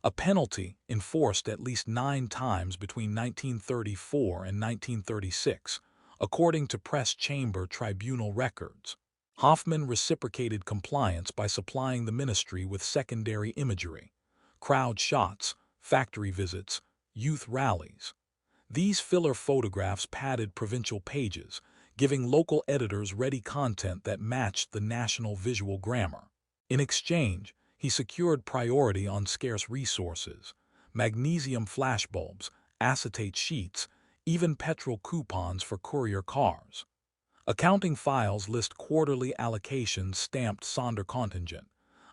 a penalty enforced at least 9 times between 1934 and 1936, according to Press Chamber Tribunal records. Hoffmann reciprocated compliance by supplying the ministry with secondary imagery, crowd shots, factory visits, youth rallies. These filler photographs padded provincial pages, giving local editors ready content that matched the national visual grammar. In exchange, he secured priority on scarce resources, magnesium flashbulbs, acetate sheets, even petrol coupons for courier cars. Accounting files list quarterly allocations stamped Sonderkontingent,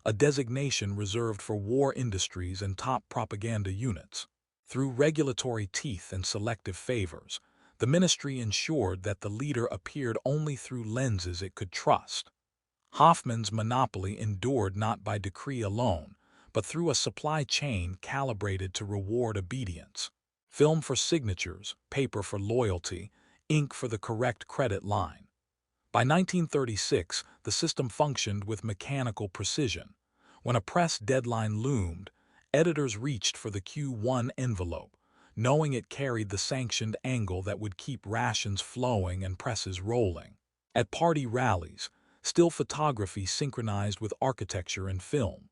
a designation reserved for war industries and top propaganda units. Through regulatory teeth and selective favors, the ministry ensured that the leader appeared only through lenses it could trust. Hoffmann's monopoly endured not by decree alone, but through a supply chain calibrated to reward obedience. Film for signatures, paper for loyalty, ink for the correct credit line. By 1936, the system functioned with mechanical precision. When a press deadline loomed, editors reached for the Q1 envelope, knowing it carried the sanctioned angle that would keep rations flowing and presses rolling. At party rallies, still photography synchronized with architecture and film.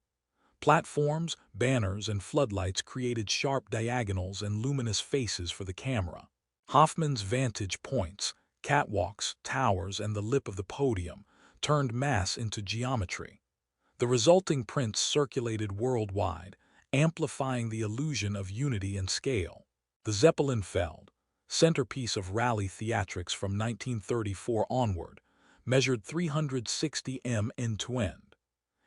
Platforms, banners, and floodlights created sharp diagonals and luminous faces for the camera. Hoffmann's vantage points, catwalks, towers, and the lip of the podium turned mass into geometry. The resulting prints circulated worldwide, amplifying the illusion of unity and scale. The Zeppelinfeld, centerpiece of rally theatrics from 1934 onward, measured 360 m end-to-end.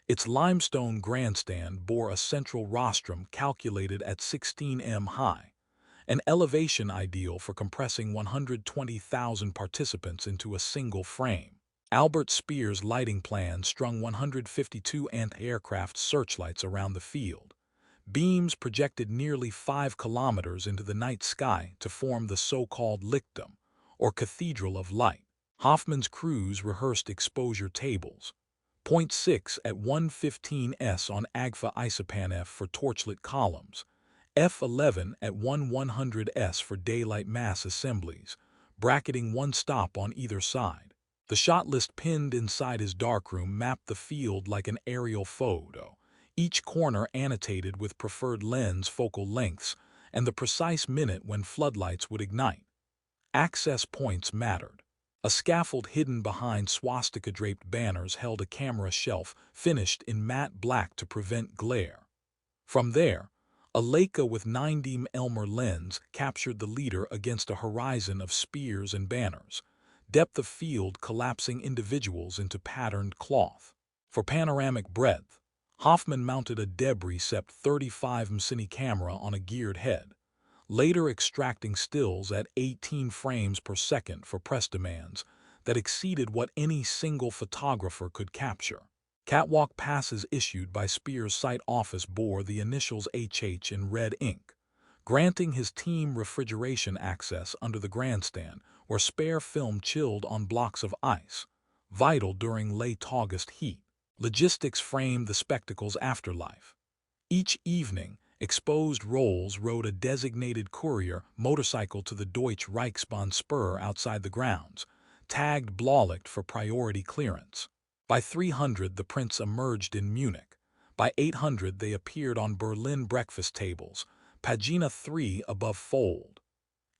Its limestone grandstand bore a central rostrum calculated at 16 m high, an elevation ideal for compressing 120,000 participants into a single frame. Albert Speer's lighting plan strung 152 anti-aircraft searchlights around the field. Beams projected nearly 5 kilometers into the night sky to form the so-called Lichtum, or Cathedral of Light. Hoffmann's crews rehearsed exposure tables. 0.6 at 115 s on Agfa Isopan F for torchlit columns, F11 at 100 s for daylight mass assemblies, bracketing one stop on either side. The shot list pinned inside his darkroom mapped the field like an aerial photo, each corner annotated with preferred lens focal lengths and the precise minute when floodlights would ignite. Access points mattered. A scaffold hidden behind swastika-draped banners held a camera shelf finished in matte black to prevent glare. From there, a Leica with 9D Elmer lens captured the leader against a horizon of spears and banners, depth of field collapsing individuals into patterned cloth. For panoramic breadth, Hoffmann mounted a debris sept 35 mm cine camera on a geared head, later extracting stills at 18 frames per second for press demands that exceeded what any single photographer could capture. Catwalk passes issued by Speer's site office bore the initials HH in red ink, granting his team refrigeration access under the grandstand where spare film chilled on blocks of ice, vital during late August heat. Logistics framed the spectacle's afterlife. Each evening, exposed rolls rode a designated courier motorcycle to the Deutsche Reichsbahn spur outside the grounds, tagged Blaulicht for priority clearance. By 300, the prints emerged in Munich. By 800, they appeared on Berlin breakfast tables, pagina 3 above fold.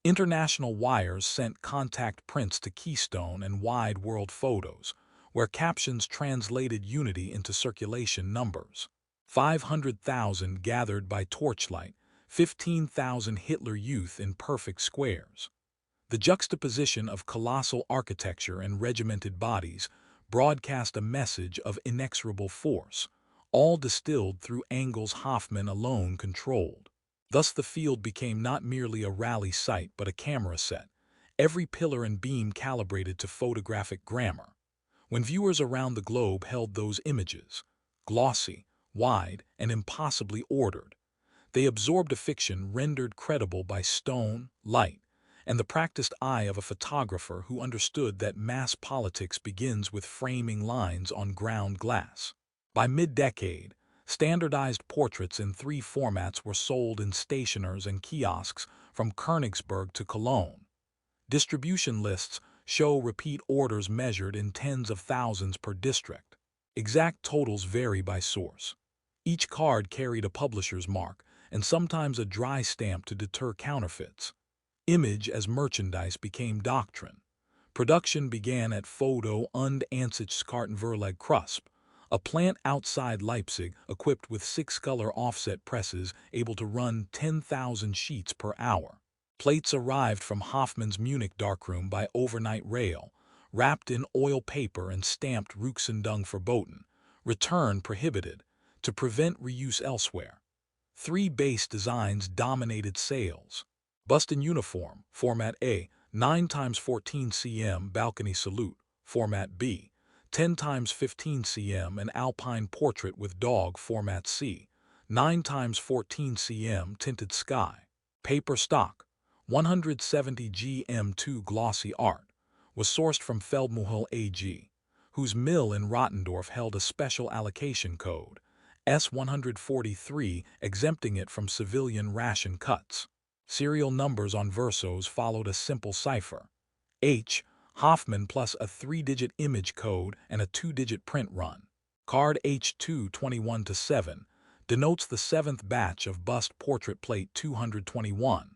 International wires sent contact prints to Keystone and Wide World Photos, where captions translated unity into circulation numbers. 500,000 gathered by torchlight, 15,000 Hitler Youth in perfect squares. The juxtaposition of colossal architecture and regimented bodies broadcast a message of inexorable force, all distilled through angles Hoffmann alone controlled. Thus the field became not merely a rally site but a camera set, every pillar and beam calibrated to photographic grammar. When viewers around the globe held those images, glossy, wide, and impossibly ordered, they absorbed a fiction rendered credible by stone, light, and the practiced eye of a photographer who understood that mass politics begins with framing lines on ground glass. By mid-decade, standardized portraits in 3 formats were sold in stationers and kiosks from Königsberg to Cologne. Distribution lists show repeat orders measured in tens of thousands per district. Exact totals vary by source. Each card carried a publisher's mark and sometimes a dry stamp to deter counterfeits. Image as merchandise became doctrine. Production began at Foto- und Ansichtkartenverlag Krusp, a plant outside Leipzig equipped with 6-color offset presses able to run 10,000 sheets per hour. Plates arrived from Hoffmann's Munich darkroom by overnight rail, wrapped in oil paper and stamped Rücksendung verboten, return prohibited, to prevent reuse elsewhere. 3 base designs dominated sales. Bust in uniform, Format A, 9x14 cm balcony salute, Format B, 10x15 cm and alpine portrait with dog, Format C, 9x14 cm tinted sky. Paper stock, 170 gm2 glossy art, was sourced from Feldmühl AG, whose mill in Rottendorf held a special allocation code, S143, exempting it from civilian ration cuts. Serial numbers on versos followed a simple cipher. H. Hoffmann plus a 3-digit image code and a 2-digit print run. Card H221-7 denotes the 7th batch of bust portrait plate 221.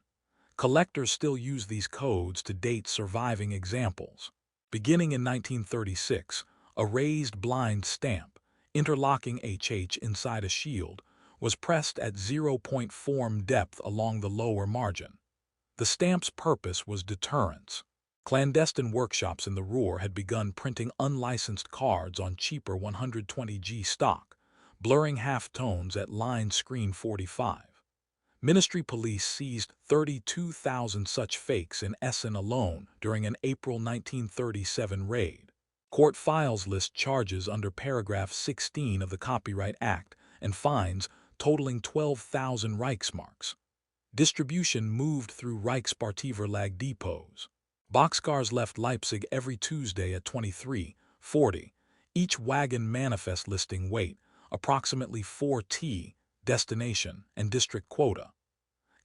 Collectors still use these codes to date surviving examples. Beginning in 1936, a raised blind stamp, interlocking HH inside a shield, was pressed at 0.4 depth along the lower margin. The stamp's purpose was deterrence. Clandestine workshops in the Ruhr had begun printing unlicensed cards on cheaper 120G stock, blurring half-tones at line screen 45. Ministry police seized 32,000 such fakes in Essen alone during an April 1937 raid. Court files list charges under paragraph 16 of the Copyright Act and fines totaling 12,000 Reichsmarks. Distribution moved through Reichspartieverlag depots. Boxcars left Leipzig every Tuesday at 23:40, each wagon manifest listing weight, approximately 4t, destination, and district quota.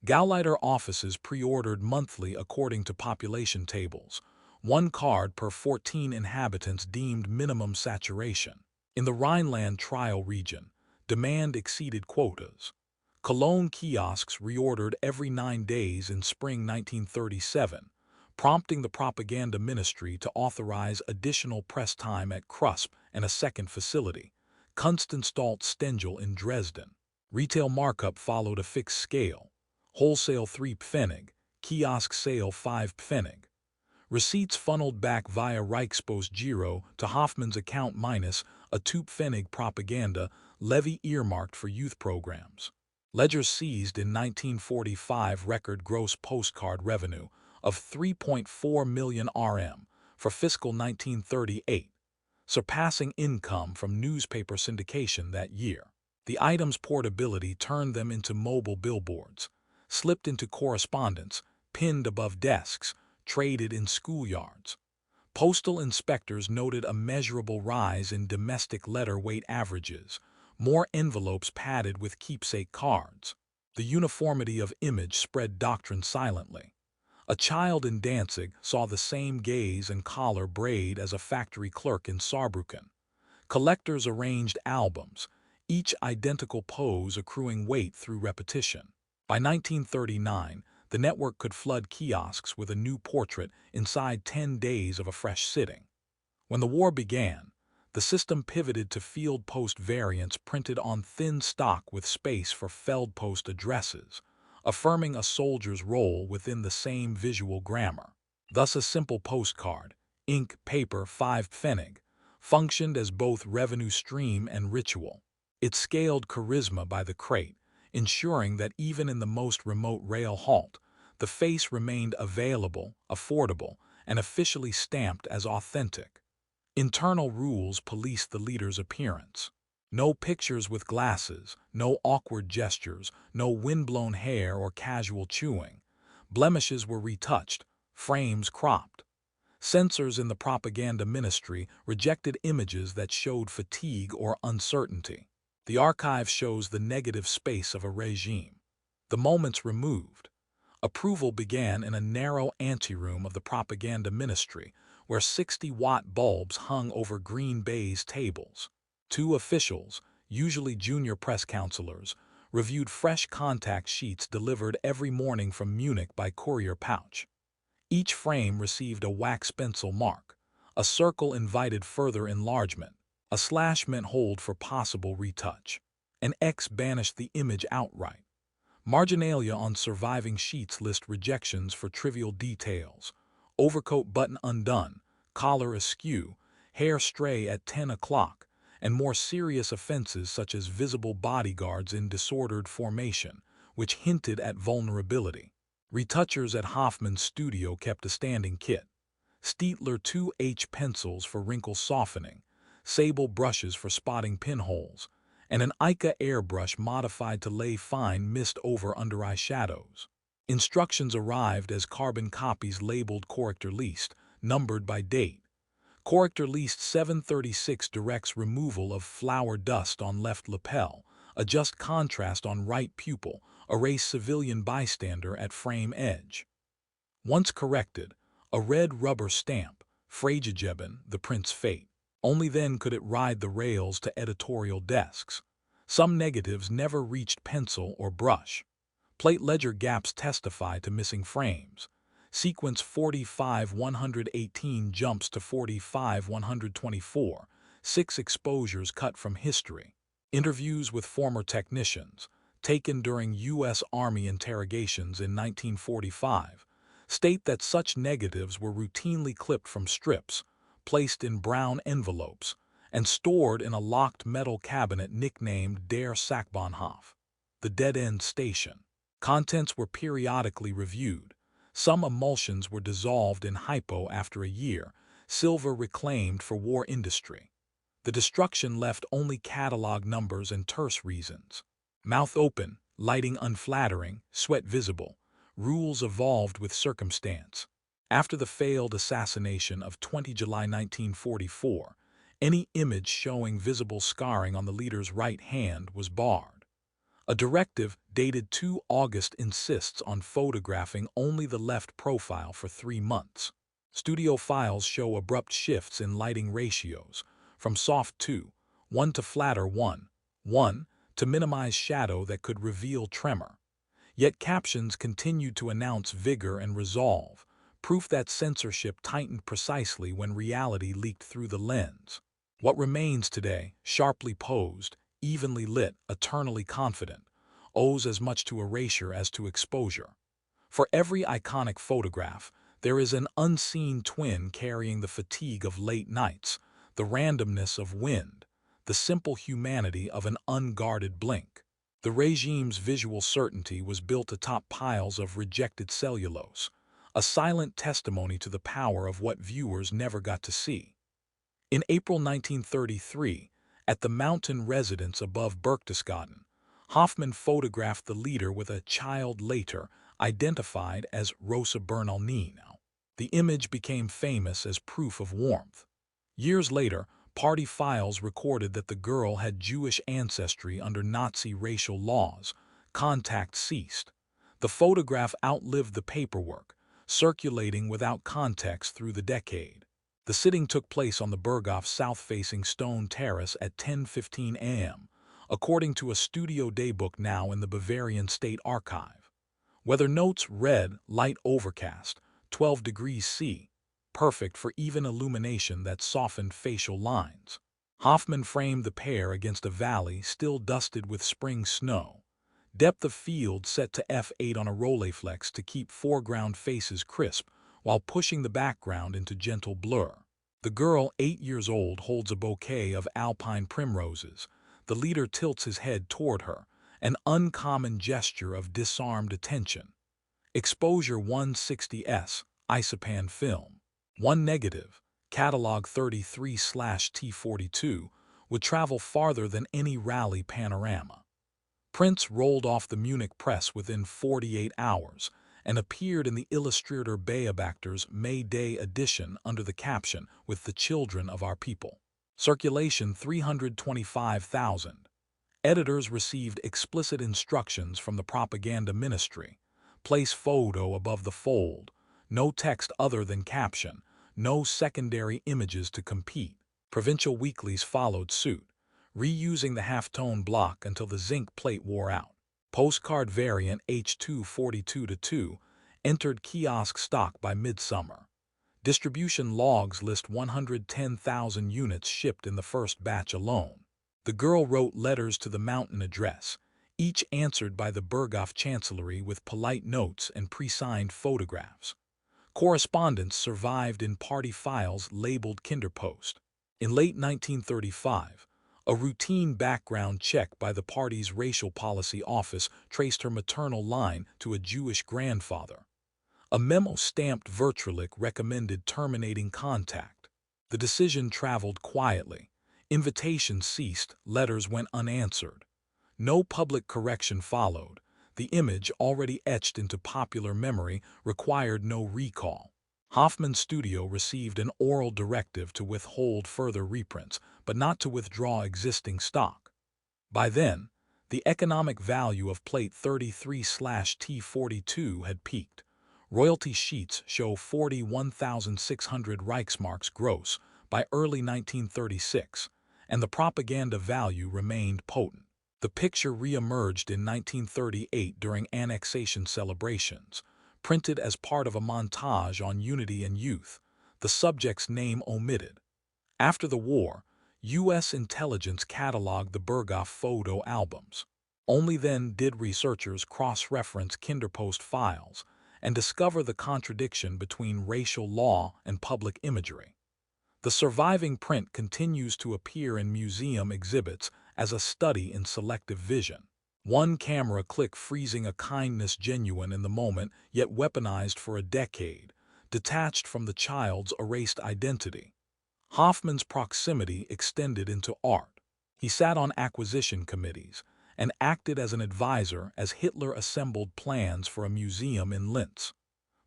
Gauleiter offices pre-ordered monthly according to population tables, 1 card per 14 inhabitants deemed minimum saturation. In the Rhineland trial region, demand exceeded quotas. Cologne kiosks reordered every 9 days in spring 1937, prompting the propaganda ministry to authorize additional press time at Krusp and a second facility, Kunstanstallt Stengel in Dresden. Retail markup followed a fixed scale, wholesale 3 Pfennig, kiosk sale 5 Pfennig. Receipts funneled back via Reichspostgiro to Hoffmann's account minus a 2 Pfennig propaganda levy earmarked for youth programs. Ledgers seized in 1945 record gross postcard revenue of 3.4 million RM for fiscal 1938, surpassing income from newspaper syndication that year. The items' portability turned them into mobile billboards, slipped into correspondence, pinned above desks, traded in schoolyards. Postal inspectors noted a measurable rise in domestic letter weight averages, more envelopes padded with keepsake cards. The uniformity of image spread doctrine silently. A child in Danzig saw the same gaze and collar braid as a factory clerk in Saarbrücken. Collectors arranged albums, each identical pose accruing weight through repetition. By 1939, the network could flood kiosks with a new portrait inside 10 days of a fresh sitting. When the war began, the system pivoted to field post variants printed on thin stock with space for feldpost addresses, affirming a soldier's role within the same visual grammar. Thus a simple postcard, ink, paper, 5 Pfennig, functioned as both revenue stream and ritual. It scaled charisma by the crate, ensuring that even in the most remote rail halt, the face remained available, affordable, and officially stamped as authentic. Internal rules policed the leader's appearance. No pictures with glasses, no awkward gestures, no windblown hair or casual chewing. Blemishes were retouched, frames cropped. Censors in the propaganda ministry rejected images that showed fatigue or uncertainty. The archive shows the negative space of a regime. The moments removed. Approval began in a narrow anteroom of the propaganda ministry, where 60-watt bulbs hung over green baize tables. 2 officials, usually junior press counselors, reviewed fresh contact sheets delivered every morning from Munich by courier pouch. Each frame received a wax pencil mark. A circle invited further enlargement. A slash meant hold for possible retouch. An X banished the image outright. Marginalia on surviving sheets list rejections for trivial details. Overcoat button undone, collar askew, hair stray at 10 o'clock, and more serious offenses such as visible bodyguards in disordered formation, which hinted at vulnerability. Retouchers at Hoffmann's studio kept a standing kit. Steitler 2H pencils for wrinkle softening, sable brushes for spotting pinholes, and an Ica airbrush modified to lay fine mist over under-eye shadows. Instructions arrived as carbon copies labeled corrector least, numbered by date. Corrector least 736 directs removal of flour dust on left lapel, adjust contrast on right pupil, erase civilian bystander at frame edge. Once corrected, a red rubber stamp, Freigegeben, the print's fate. Only then could it ride the rails to editorial desks. Some negatives never reached pencil or brush. Plate ledger gaps testify to missing frames. Sequence 45-118 jumps to 45-124, 6 exposures cut from history. Interviews with former technicians, taken during U.S. Army interrogations in 1945, state that such negatives were routinely clipped from strips, placed in brown envelopes, and stored in a locked metal cabinet nicknamed Der Sackbahnhof, the dead-end station. Contents were periodically reviewed. Some emulsions were dissolved in hypo after a year, silver reclaimed for war industry. The destruction left only catalog numbers and terse reasons. Mouth open, lighting unflattering, sweat visible. Rules evolved with circumstance. After the failed assassination of 20 July 1944, any image showing visible scarring on the leader's right hand was barred. A directive dated 2 August insists on photographing only the left profile for 3 months. Studio files show abrupt shifts in lighting ratios, from soft 2:1 to flatter 1:1 to minimize shadow that could reveal tremor. Yet captions continued to announce vigor and resolve, proof that censorship tightened precisely when reality leaked through the lens. What remains today, sharply posed, evenly lit, eternally confident, owes as much to erasure as to exposure. For every iconic photograph, there is an unseen twin carrying the fatigue of late nights, the randomness of wind, the simple humanity of an unguarded blink. The regime's visual certainty was built atop piles of rejected cellulose, a silent testimony to the power of what viewers never got to see. In April 1933, at the mountain residence above Berchtesgaden, Hoffmann photographed the leader with a child later identified as Rosa Bernalnino. The image became famous as proof of warmth. Years later, party files recorded that the girl had Jewish ancestry under Nazi racial laws. Contact ceased. The photograph outlived the paperwork, circulating without context through the decade. The sitting took place on the Berghof south-facing stone terrace at 10:15 a.m., according to a studio daybook now in the Bavarian State Archive. Weather notes read light overcast, 12 degrees C, perfect for even illumination that softened facial lines. Hoffmann framed the pair against a valley still dusted with spring snow. Depth of field set to f8 on a Rolleiflex to keep foreground faces crisp while pushing the background into gentle blur. The girl, 8 years old, holds a bouquet of alpine primroses. The leader tilts his head toward her, an uncommon gesture of disarmed attention. Exposure 160s, Isopan film. One negative, catalog 33/T42, would travel farther than any rally panorama. Prints rolled off the Munich press within 48 hours and appeared in the Illustrator Beobachter's May Day edition under the caption, "With the Children of Our People." Circulation 325,000. Editors received explicit instructions from the propaganda ministry. Place photo above the fold. No text other than caption. No secondary images to compete. Provincial weeklies followed suit, reusing the halftone block until the zinc plate wore out. Postcard variant H242-2 entered kiosk stock by midsummer. Distribution logs list 110,000 units shipped in the first batch alone. The girl wrote letters to the mountain address, each answered by the Berghof Chancellery with polite notes and pre-signed photographs. Correspondence survived in party files labeled Kinderpost. In late 1935, a routine background check by the party's racial policy office traced her maternal line to a Jewish grandfather. A memo stamped Vertraulich recommended terminating contact. The decision traveled quietly. Invitations ceased, letters went unanswered. No public correction followed. The image, already etched into popular memory, required no recall. Hoffmann's studio received an oral directive to withhold further reprints, but not to withdraw existing stock. By then, the economic value of plate 33/T42 had peaked. Royalty sheets show 41,600 Reichsmarks gross by early 1936, and the propaganda value remained potent. The picture re-emerged in 1938 during annexation celebrations, printed as part of a montage on unity and youth, the subject's name omitted. After the war, U.S. intelligence cataloged the Berghof photo albums. Only then did researchers cross-reference Kinderpost files and discover the contradiction between racial law and public imagery. The surviving print continues to appear in museum exhibits as a study in selective vision. One camera click freezing a kindness genuine in the moment, yet weaponized for a decade, detached from the child's erased identity. Hoffmann's proximity extended into art. He sat on acquisition committees and acted as an advisor as Hitler assembled plans for a museum in Linz.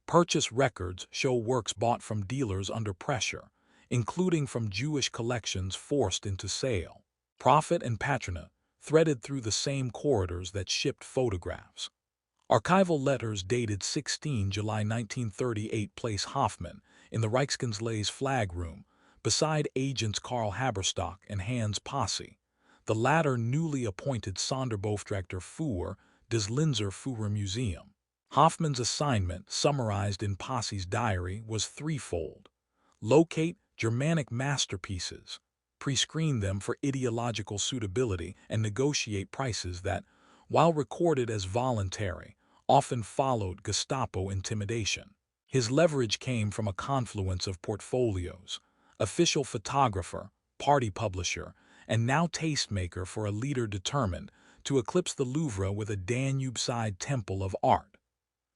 Purchase records show works bought from dealers under pressure, including from Jewish collections forced into sale. Profit and patronage threaded through the same corridors that shipped photographs. Archival letters dated 16 July 1938 place Hoffmann in the Reichskanzlei's flag room, beside agents Karl Haberstock and Hans Posse, the latter newly appointed Sonderbeauftragter Führer des Linzer Führer Museum. Hoffmann's assignment, summarized in Posse's diary, was threefold. Locate Germanic masterpieces, pre-screen them for ideological suitability, and negotiate prices that, while recorded as voluntary, often followed Gestapo intimidation. His leverage came from a confluence of portfolios: official photographer, party publisher, and now tastemaker for a leader determined to eclipse the Louvre with a Danube-side temple of art.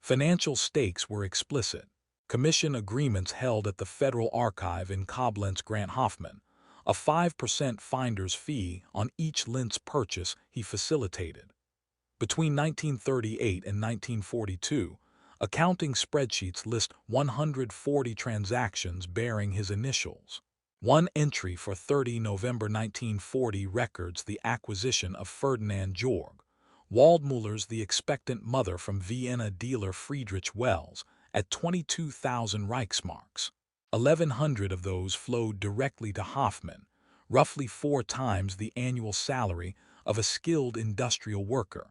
Financial stakes were explicit. Commission agreements held at the Federal Archive in Koblenz grant Hoffmann a 5% finder's fee on each Linz purchase he facilitated. Between 1938 and 1942, accounting spreadsheets list 140 transactions bearing his initials. One entry for 30 November 1940 records the acquisition of Ferdinand Georg, Waldmüller's The Expectant Mother from Vienna dealer Friedrich Wells, at 22,000 Reichsmarks. 1,100 of those flowed directly to Hoffmann, roughly 4 times the annual salary of a skilled industrial worker.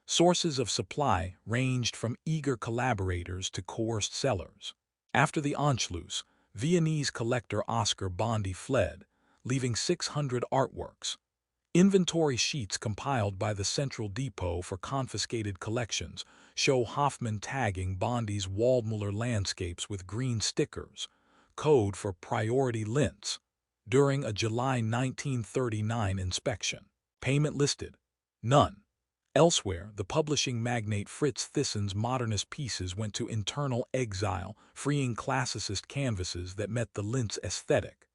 Sources of supply ranged from eager collaborators to coerced sellers. After the Anschluss, Viennese collector Oscar Bondy fled, leaving 600 artworks. Inventory sheets compiled by the Central Depot for confiscated collections show Hoffmann tagging Bondy's Waldmüller landscapes with green stickers, code for priority lints, during a July 1939 inspection. Payment listed: none. Elsewhere, the publishing magnate Fritz Thyssen's modernist pieces went to internal exile, freeing classicist canvases that met the Linz aesthetic.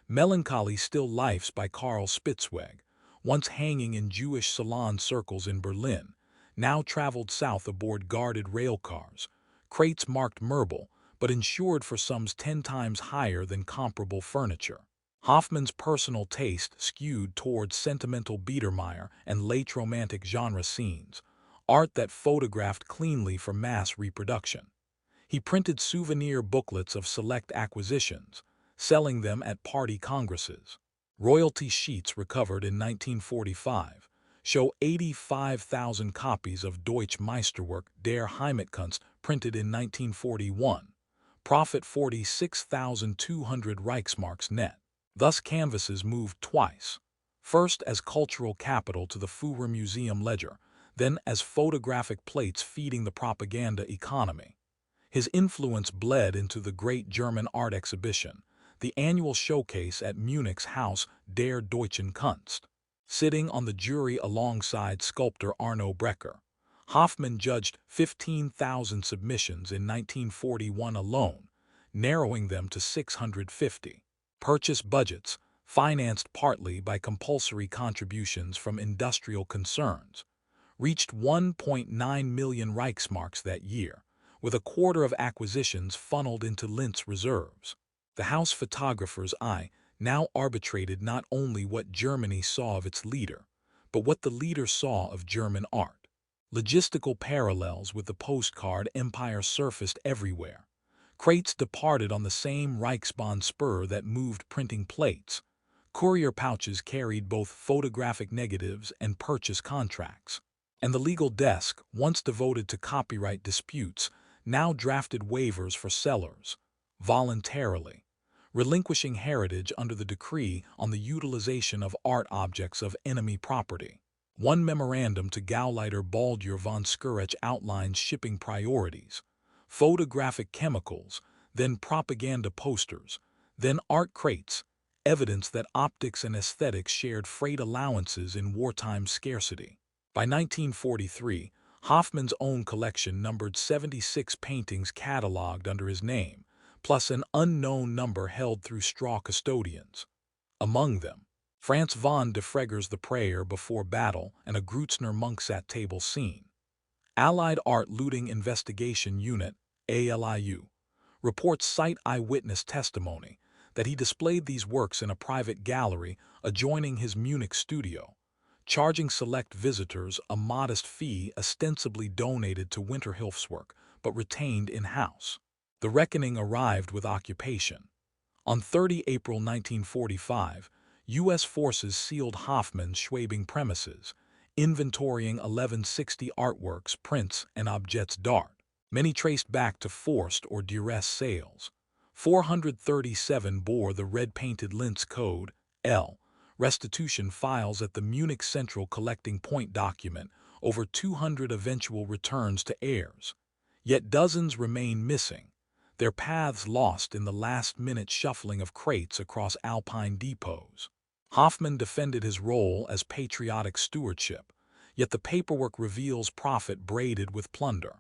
Melancholy Still Lifes by Karl Spitzweg, once hanging in Jewish salon circles in Berlin, now traveled south aboard guarded railcars, crates marked Merble, but insured for sums 10 times higher than comparable furniture. Hoffmann's personal taste skewed towards sentimental Biedermeier and late romantic genre scenes, art that photographed cleanly for mass reproduction. He printed souvenir booklets of select acquisitions, selling them at party congresses. Royalty sheets recovered in 1945 show 85,000 copies of Deutsche Meisterwerk der Heimatkunst printed in 1941, profit 46,200 Reichsmarks net. Thus canvases moved twice, first as cultural capital to the Führer Museum ledger, then as photographic plates feeding the propaganda economy. His influence bled into the Great German Art Exhibition, the annual showcase at Munich's Haus der Deutschen Kunst. Sitting on the jury alongside sculptor Arno Breker, Hoffmann judged 15,000 submissions in 1941 alone, narrowing them to 650. Purchase budgets, financed partly by compulsory contributions from industrial concerns, reached 1.9 million Reichsmarks that year, with a quarter of acquisitions funneled into Linz reserves. The House photographer's eye now arbitrated not only what Germany saw of its leader, but what the leader saw of German art. Logistical parallels with the postcard empire surfaced everywhere. Crates departed on the same Reichsbahn spur that moved printing plates. Courier pouches carried both photographic negatives and purchase contracts. And the legal desk, once devoted to copyright disputes, now drafted waivers for sellers, voluntarily, relinquishing heritage under the decree on the utilization of art objects of enemy property. One memorandum to Gauleiter Baldur von Skurech outlines shipping priorities: photographic chemicals, then propaganda posters, then art crates, evidence that optics and aesthetics shared freight allowances in wartime scarcity. By 1943, Hoffmann's own collection numbered 76 paintings catalogued under his name, plus an unknown number held through straw custodians. Among them, Franz von Defregger's The Prayer Before Battle and a Grützner monks at table scene. Allied Art Looting Investigation Unit, ALIU, reports site eyewitness testimony that he displayed these works in a private gallery adjoining his Munich studio, charging select visitors a modest fee ostensibly donated to Winterhilf's work but retained in-house. The reckoning arrived with occupation. On 30 April 1945, U.S. forces sealed Hoffmann's Schwabing premises, inventorying 1160 artworks, prints, and objets d'art, many traced back to forced or duress sales. 437 bore the red-painted Linz code, L. Restitution files at the Munich Central Collecting Point document over 200 eventual returns to heirs. Yet dozens remain missing, their paths lost in the last-minute shuffling of crates across Alpine depots. Hoffmann defended his role as patriotic stewardship, yet the paperwork reveals profit braided with plunder.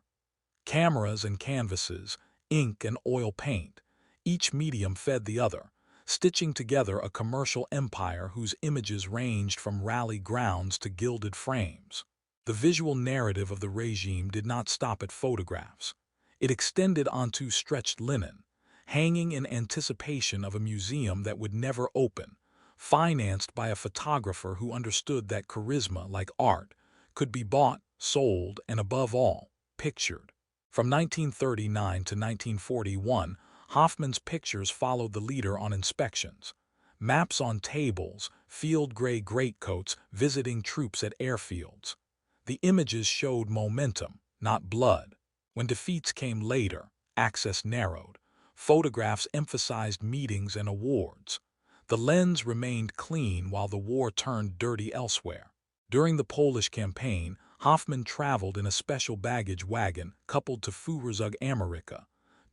Cameras and canvases, ink and oil paint, each medium fed the other, stitching together a commercial empire whose images ranged from rally grounds to gilded frames. The visual narrative of the regime did not stop at photographs. It extended onto stretched linen, hanging in anticipation of a museum that would never open, financed by a photographer who understood that charisma, like art, could be bought, sold, and above all, pictured. From 1939 to 1941, Hoffmann's pictures followed the leader on inspections. Maps on tables, field gray greatcoats visiting troops at airfields. The images showed momentum, not blood. When defeats came later, access narrowed. Photographs emphasized meetings and awards. The lens remained clean while the war turned dirty elsewhere. During the Polish campaign, Hoffmann traveled in a special baggage wagon coupled to Führerzug Amerika,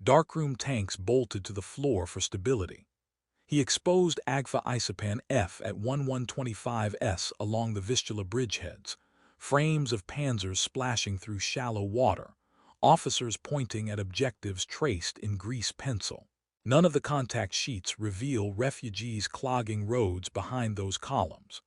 darkroom tanks bolted to the floor for stability. He exposed Agfa Isapan F at 1125s along the Vistula bridgeheads, frames of panzers splashing through shallow water, officers pointing at objectives traced in grease pencil. None of the contact sheets reveal refugees clogging roads behind those columns.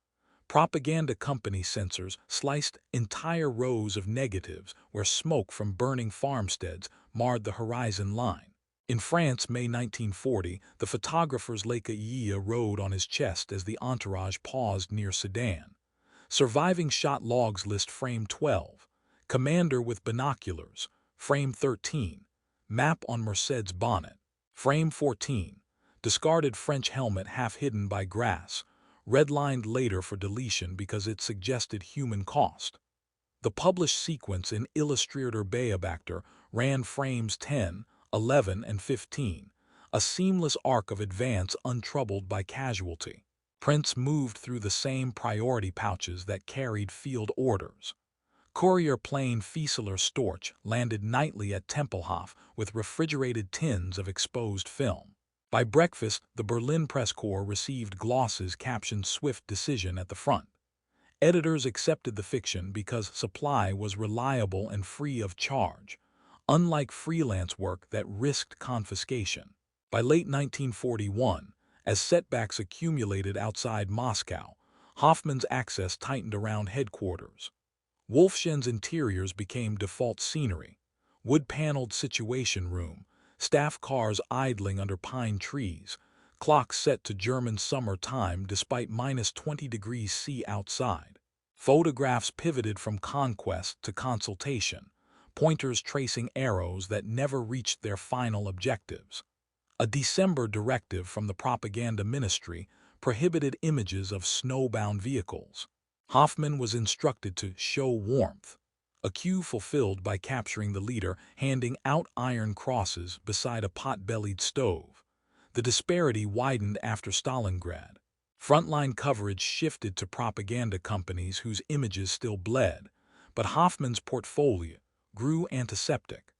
Propaganda company censors sliced entire rows of negatives where smoke from burning farmsteads marred the horizon line. In France, May 1940, the photographer's Lecaïa rode on his chest as the entourage paused near Sedan. Surviving shot logs list frame 12, commander with binoculars, frame 13, map on Merced's bonnet, frame 14, discarded French helmet half hidden by grass, redlined later for deletion because it suggested human cost. The published sequence in Illustrator Beobachter ran frames 10, 11, and 15, a seamless arc of advance untroubled by casualty. Prints moved through the same priority pouches that carried field orders. Courier plane Fieseler Storch landed nightly at Tempelhof with refrigerated tins of exposed film. By breakfast, the Berlin press corps received glosses captioned "Swift Decision" at the front. Editors accepted the fiction because supply was reliable and free of charge, unlike freelance work that risked confiscation. By late 1941, as setbacks accumulated outside Moscow, Hoffmann's access tightened around headquarters. Wolfschen's interiors became default scenery: wood-paneled situation room, staff cars idling under pine trees, clocks set to German summer time despite -20 degrees C outside. Photographs pivoted from conquest to consultation, pointers tracing arrows that never reached their final objectives. A December directive from the propaganda ministry prohibited images of snowbound vehicles. Hoffmann was instructed to show warmth, a cue fulfilled by capturing the leader handing out iron crosses beside a pot-bellied stove. The disparity widened after Stalingrad. Frontline coverage shifted to propaganda companies whose images still bled, but Hoffmann's portfolio grew antiseptic.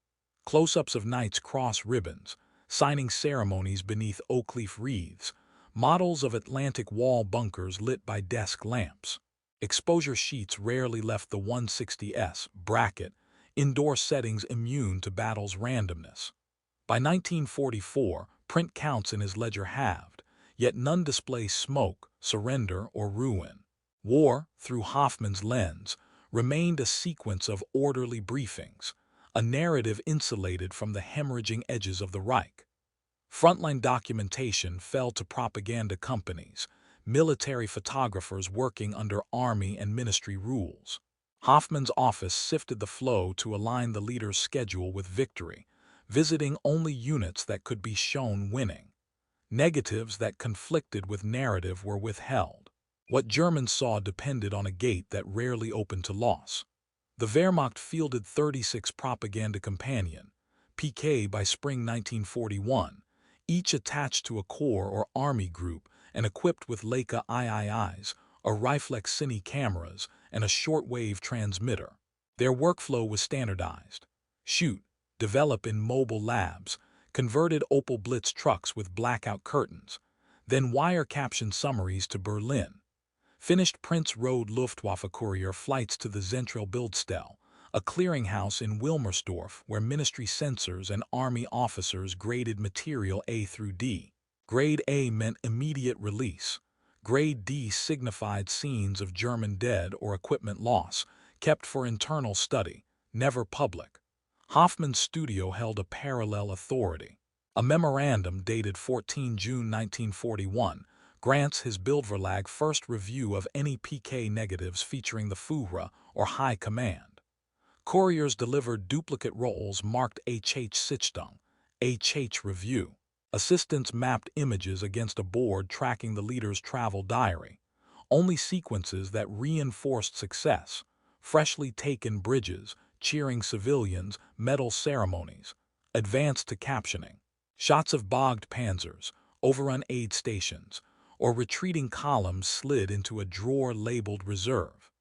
Close-ups of knights' cross ribbons, signing ceremonies beneath oak leaf wreaths, models of Atlantic wall bunkers lit by desk lamps. Exposure sheets rarely left the 160s bracket, indoor settings immune to battle's randomness. By 1944, print counts in his ledger halved, yet none display smoke, surrender, or ruin. War, through Hoffmann's lens, remained a sequence of orderly briefings, a narrative insulated from the hemorrhaging edges of the Reich. Frontline documentation fell to propaganda companies, military photographers working under army and ministry rules. Hoffmann's office sifted the flow to align the leader's schedule with victory, visiting only units that could be shown winning. Negatives that conflicted with narrative were withheld. What Germans saw depended on a gate that rarely opened to loss. The Wehrmacht fielded 36 propaganda companion, PK by spring 1941, each attached to a corps or army group and equipped with Leica IIIs, or Reflex Cine cameras, and a shortwave transmitter. Their workflow was standardized: shoot, develop in mobile labs, converted Opel Blitz trucks with blackout curtains, then wire caption summaries to Berlin. Finished Prince Road Luftwaffe courier flights to the Zentralbildstelle, a clearinghouse in Wilmersdorf where ministry censors and army officers graded material A through D. Grade A meant immediate release. Grade D signified scenes of German dead or equipment loss, kept for internal study, never public. Hoffmann's studio held a parallel authority. A memorandum dated 14 June 1941 grants his Bildverlag first review of any PK negatives featuring the Führer or High Command. Couriers delivered duplicate rolls marked HH Sichtung, HH Review. Assistants mapped images against a board tracking the leader's travel diary. Only sequences that reinforced success, freshly taken bridges, cheering civilians, medal ceremonies, advanced to captioning. Shots of bogged panzers, overrun aid stations, or retreating columns slid into a drawer labeled reserve.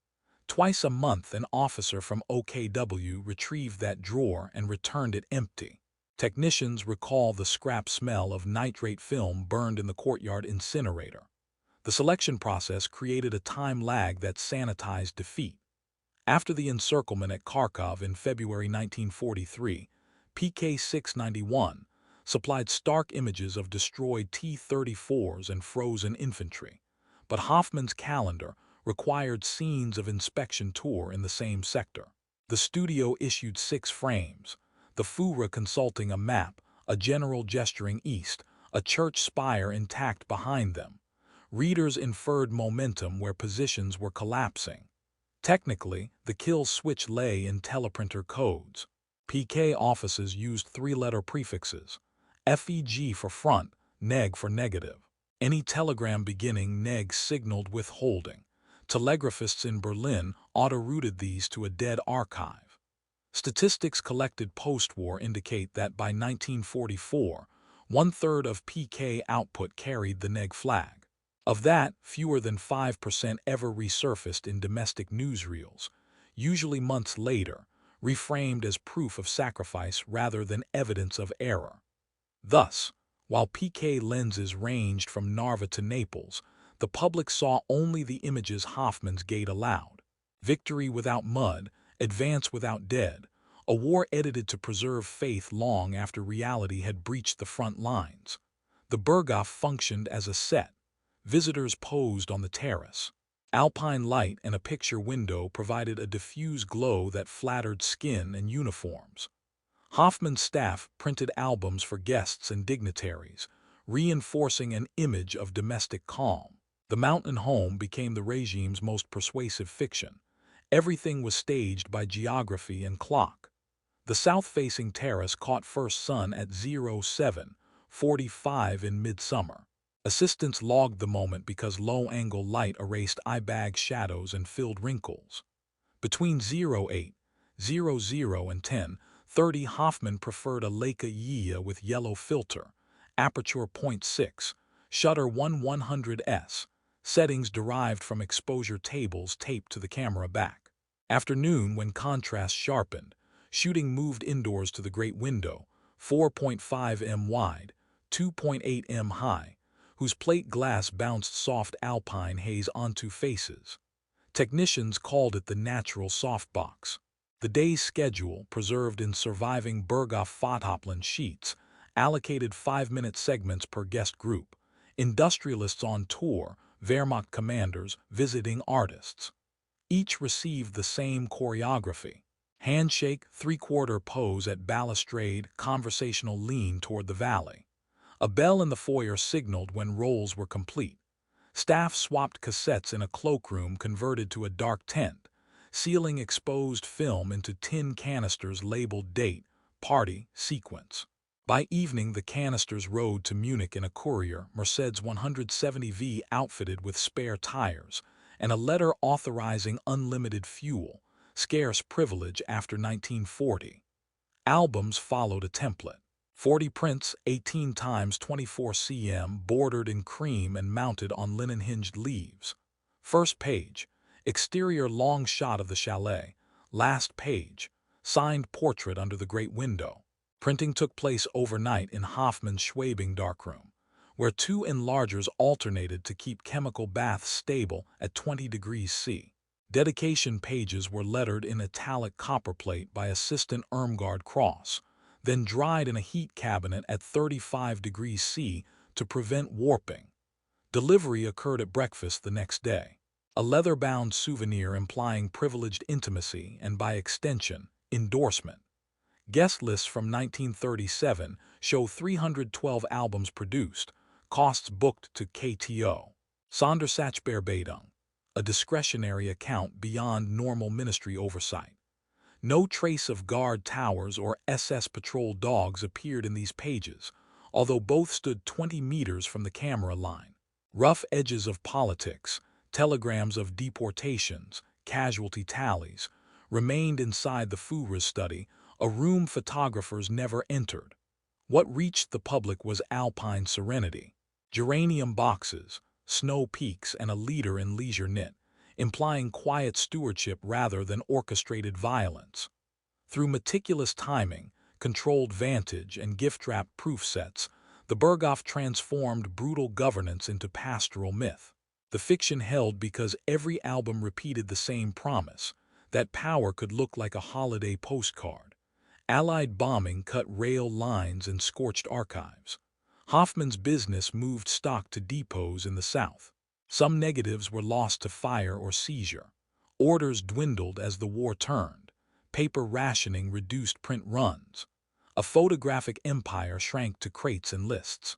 Twice a month, an officer from OKW retrieved that drawer and returned it empty. Technicians recall the scrap smell of nitrate film burned in the courtyard incinerator. The selection process created a time lag that sanitized defeat. After the encirclement at Kharkov in February 1943, PK-691 supplied stark images of destroyed T-34s and frozen infantry. But Hoffmann's calendar required scenes of inspection tour in the same sector. The studio issued 6 frames, the Führer consulting a map, a general gesturing east, a church spire intact behind them. Readers inferred momentum where positions were collapsing. Technically, the kill switch lay in teleprinter codes. PK offices used 3-letter prefixes, FEG for front, neg for negative. Any telegram beginning neg signaled withholding. Telegraphists in Berlin auto-routed these to a dead archive. Statistics collected post-war indicate that by 1944, 1/3 of PK output carried the neg flag. Of that, fewer than 5% ever resurfaced in domestic newsreels, usually months later, reframed as proof of sacrifice rather than evidence of error. Thus, while PK lenses ranged from Narva to Naples, the public saw only the images Hoffmann's gate allowed. Victory without mud, advance without dead, a war edited to preserve faith long after reality had breached the front lines. The Berghof functioned as a set. Visitors posed on the terrace. Alpine light and a picture window provided a diffuse glow that flattered skin and uniforms. Hoffmann's staff printed albums for guests and dignitaries, reinforcing an image of domestic calm. The mountain home became the regime's most persuasive fiction. Everything was staged by geography and clock. The south-facing terrace caught first sun at 07:45 in midsummer. Assistants logged the moment because low-angle light erased eye-bag shadows and filled wrinkles. Between 08:00 and 10:30, Hoffmann preferred a Leica Yia with yellow filter, aperture 0.6, shutter 1/100s, settings derived from exposure tables taped to the camera back. After noon, when contrast sharpened, shooting moved indoors to the great window, 4.5 m wide, 2.8 m high, whose plate glass bounced soft alpine haze onto faces. Technicians called it the natural softbox. The day's schedule, preserved in surviving Berghof Fotoplan sheets, allocated 5-minute segments per guest group. Industrialists on tour, Wehrmacht commanders, visiting artists. Each received the same choreography. Handshake, 3/4 pose at balustrade, conversational lean toward the valley. A bell in the foyer signaled when rolls were complete. Staff swapped cassettes in a cloakroom converted to a dark tent, sealing exposed film into tin canisters labeled date, party, sequence. By evening, the canisters rode to Munich in a courier, Mercedes 170V outfitted with spare tires, and a letter authorizing unlimited fuel, scarce privilege after 1940. Albums followed a template. 40 prints, 18 times 24 cm, bordered in cream and mounted on linen-hinged leaves. First page, exterior long shot of the chalet. Last page, signed portrait under the great window. Printing took place overnight in Hoffmann's Schwabing darkroom, where 2 enlargers alternated to keep chemical baths stable at 20 degrees C. Dedication pages were lettered in italic copperplate by assistant Irmgard Cross, then dried in a heat cabinet at 35 degrees C to prevent warping. Delivery occurred at breakfast the next day. A leather-bound souvenir implying privileged intimacy and, by extension, endorsement. Guest lists from 1937 show 312 albums produced, costs booked to KTO. Sondersatzbearbeitung, a discretionary account beyond normal ministry oversight. No trace of guard towers or SS patrol dogs appeared in these pages, although both stood 20 meters from the camera line. Rough edges of politics, telegrams of deportations, casualty tallies, remained inside the Führer study, a room photographers never entered. What reached the public was alpine serenity. Geranium boxes, snow peaks, and a leader in leisure knit, implying quiet stewardship rather than orchestrated violence. Through meticulous timing, controlled vantage, and gift-wrapped proof sets, the Berghof transformed brutal governance into pastoral myth. The fiction held because every album repeated the same promise, that power could look like a holiday postcard. Allied bombing cut rail lines and scorched archives. Hoffmann's business moved stock to depots in the south. Some negatives were lost to fire or seizure. Orders dwindled as the war turned. Paper rationing reduced print runs. A photographic empire shrank to crates and lists.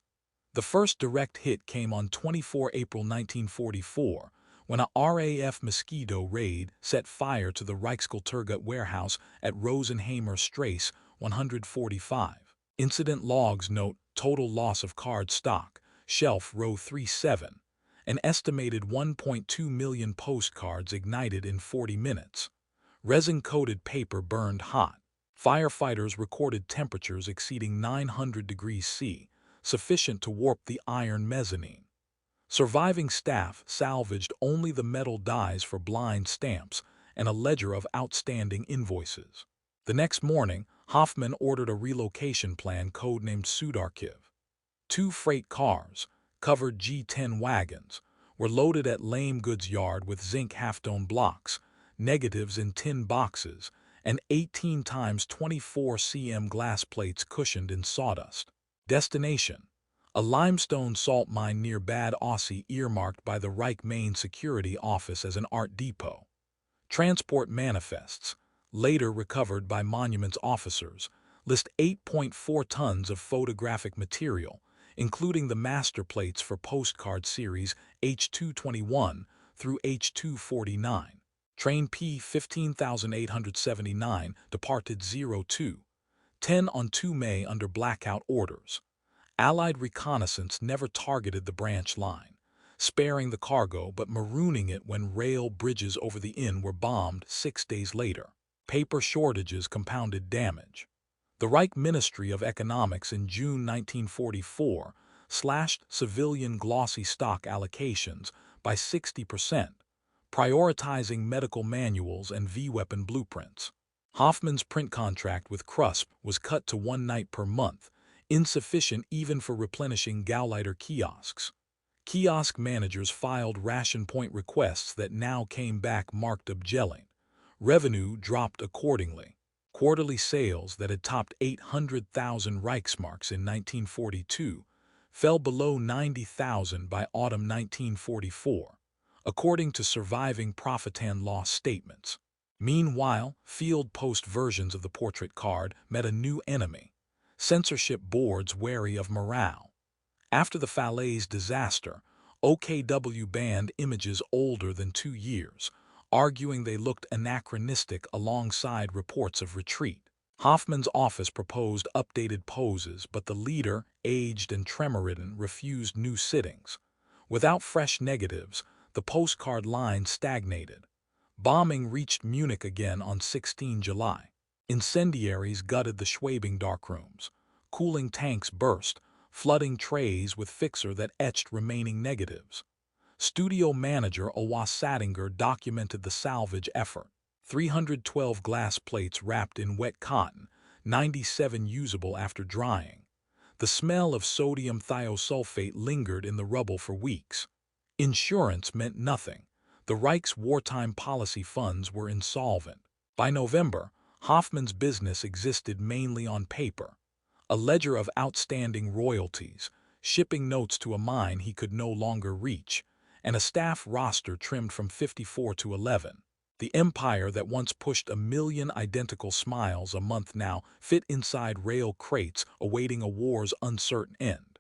The first direct hit came on 24 April 1944, when a RAF Mosquito raid set fire to the Reichskulturgut warehouse at Rosenheimer Strasse 145. Incident logs note total loss of card stock, shelf row 37. An estimated 1.2 million postcards ignited in 40 minutes. Resin-coated paper burned hot. Firefighters recorded temperatures exceeding 900 degrees C, sufficient to warp the iron mezzanine. Surviving staff salvaged only the metal dies for blind stamps and a ledger of outstanding invoices. The next morning, Hoffmann ordered a relocation plan codenamed Südarchiv. 2 freight cars, covered G10 wagons, were loaded at Lame Goods Yard with zinc half-dome blocks, negatives in tin boxes, and 18 times 24 cm glass plates cushioned in sawdust. Destination: a limestone salt mine near Bad Aussee earmarked by the Reich Main Security Office as an art depot. Transport manifests, later recovered by monuments officers, list 8.4 tons of photographic material, including the master plates for postcard series H221 through H249. Train P 15879 departed 02:10 on 2 May under blackout orders. Allied reconnaissance never targeted the branch line, sparing the cargo but marooning it when rail bridges over the Inn were bombed 6 days later. Paper shortages compounded damage. The Reich Ministry of Economics in June 1944 slashed civilian glossy stock allocations by 60%, prioritizing medical manuals and V-weapon blueprints. Hoffmann's print contract with Krusp was cut to 1 night per month, insufficient even for replenishing Gauleiter kiosks. Kiosk managers filed ration point requests that now came back marked abgelling. Revenue dropped accordingly. Quarterly sales that had topped 800,000 Reichsmarks in 1942 fell below 90,000 by autumn 1944, according to surviving profit and loss statements. Meanwhile, field post versions of the portrait card met a new enemy: censorship boards wary of morale. After the Falaise disaster, OKW banned images older than 2 years, arguing they looked anachronistic alongside reports of retreat. Hoffmann's office proposed updated poses, but the leader, aged and tremor-ridden, refused new sittings. Without fresh negatives, the postcard line stagnated. Bombing reached Munich again on 16 July. Incendiaries gutted the Schwabing darkrooms. Cooling tanks burst, flooding trays with fixer that etched remaining negatives. Studio manager Owas Sattinger documented the salvage effort. 312 glass plates wrapped in wet cotton, 97 usable after drying. The smell of sodium thiosulfate lingered in the rubble for weeks. Insurance meant nothing. The Reich's wartime policy funds were insolvent. By November, Hoffmann's business existed mainly on paper. A ledger of outstanding royalties, shipping notes to a mine he could no longer reach, and a staff roster trimmed from 54 to 11. The empire that once pushed 1 million identical smiles a month now fit inside rail crates awaiting a war's uncertain end.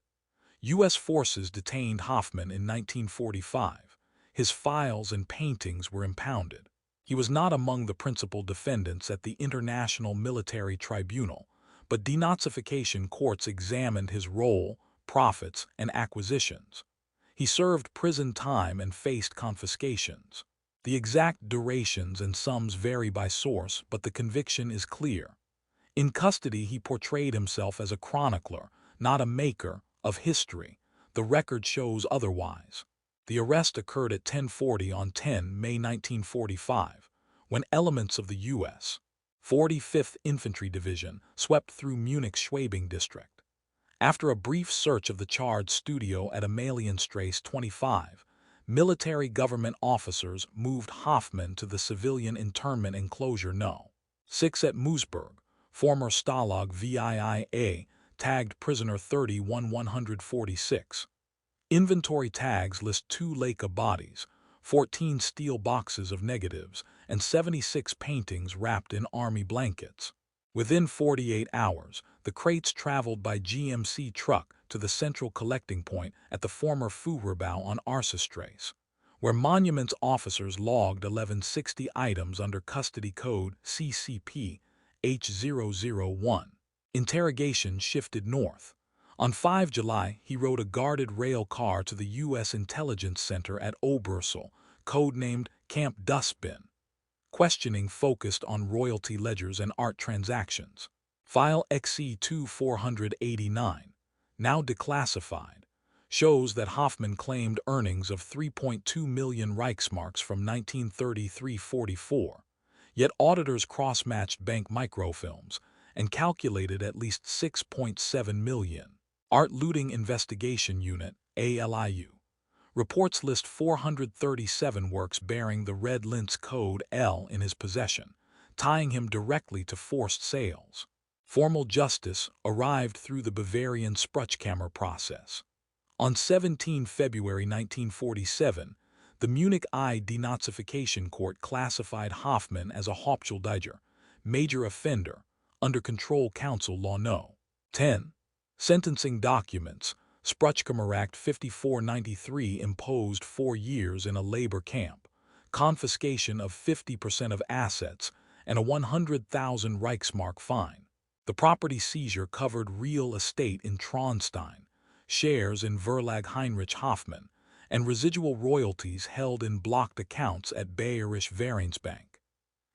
U.S. forces detained Hoffmann in 1945. His files and paintings were impounded. He was not among the principal defendants at the International Military Tribunal, but denazification courts examined his role, profits, and acquisitions. He served prison time and faced confiscations. The exact durations and sums vary by source, but the conviction is clear. In custody, he portrayed himself as a chronicler, not a maker of history. The record shows otherwise. The arrest occurred at 10:40 on 10 May 1945, when elements of the U.S. 45th Infantry Division swept through Munich's Schwabing district. After a brief search of the charred studio at Amalienstrasse 25, military government officers moved Hoffmann to the civilian internment enclosure No. 6 at Moosburg, former Stalag VIIA, tagged prisoner 31146. Inventory tags list 2 Leica bodies, 14 steel boxes of negatives, and 76 paintings wrapped in army blankets. Within 48 hours, the crates traveled by GMC truck to the central collecting point at the former Führer on Arsestrasse, where Monuments officers logged 1160 items under custody code CCP H001. Interrogation shifted north. On 5 July, he rode a guarded rail car to the U.S. Intelligence Center at Obersel, codenamed Camp Dustbin. Questioning focused on royalty ledgers and art transactions. File XC2489, now declassified, shows that Hoffmann claimed earnings of 3.2 million Reichsmarks from 1933-44, yet auditors cross-matched bank microfilms and calculated at least 6.7 million. Art Looting Investigation Unit, ALIU. Reports list 437 works bearing the red lintz code L in his possession, tying him directly to forced sales. Formal justice arrived through the Bavarian Spruchkammer process. On 17 February 1947, the Munich I Denazification Court classified Hoffmann as a Hauptschuldiger, major offender, under Control Council Law No. 10. Sentencing documents. Spruchkammer Act 5493 imposed 4 years in a labor camp, confiscation of 50% of assets, and a 100,000 Reichsmark fine. The property seizure covered real estate in Traunstein, shares in Verlag Heinrich Hoffmann, and residual royalties held in blocked accounts at Bayerische Währungsbank.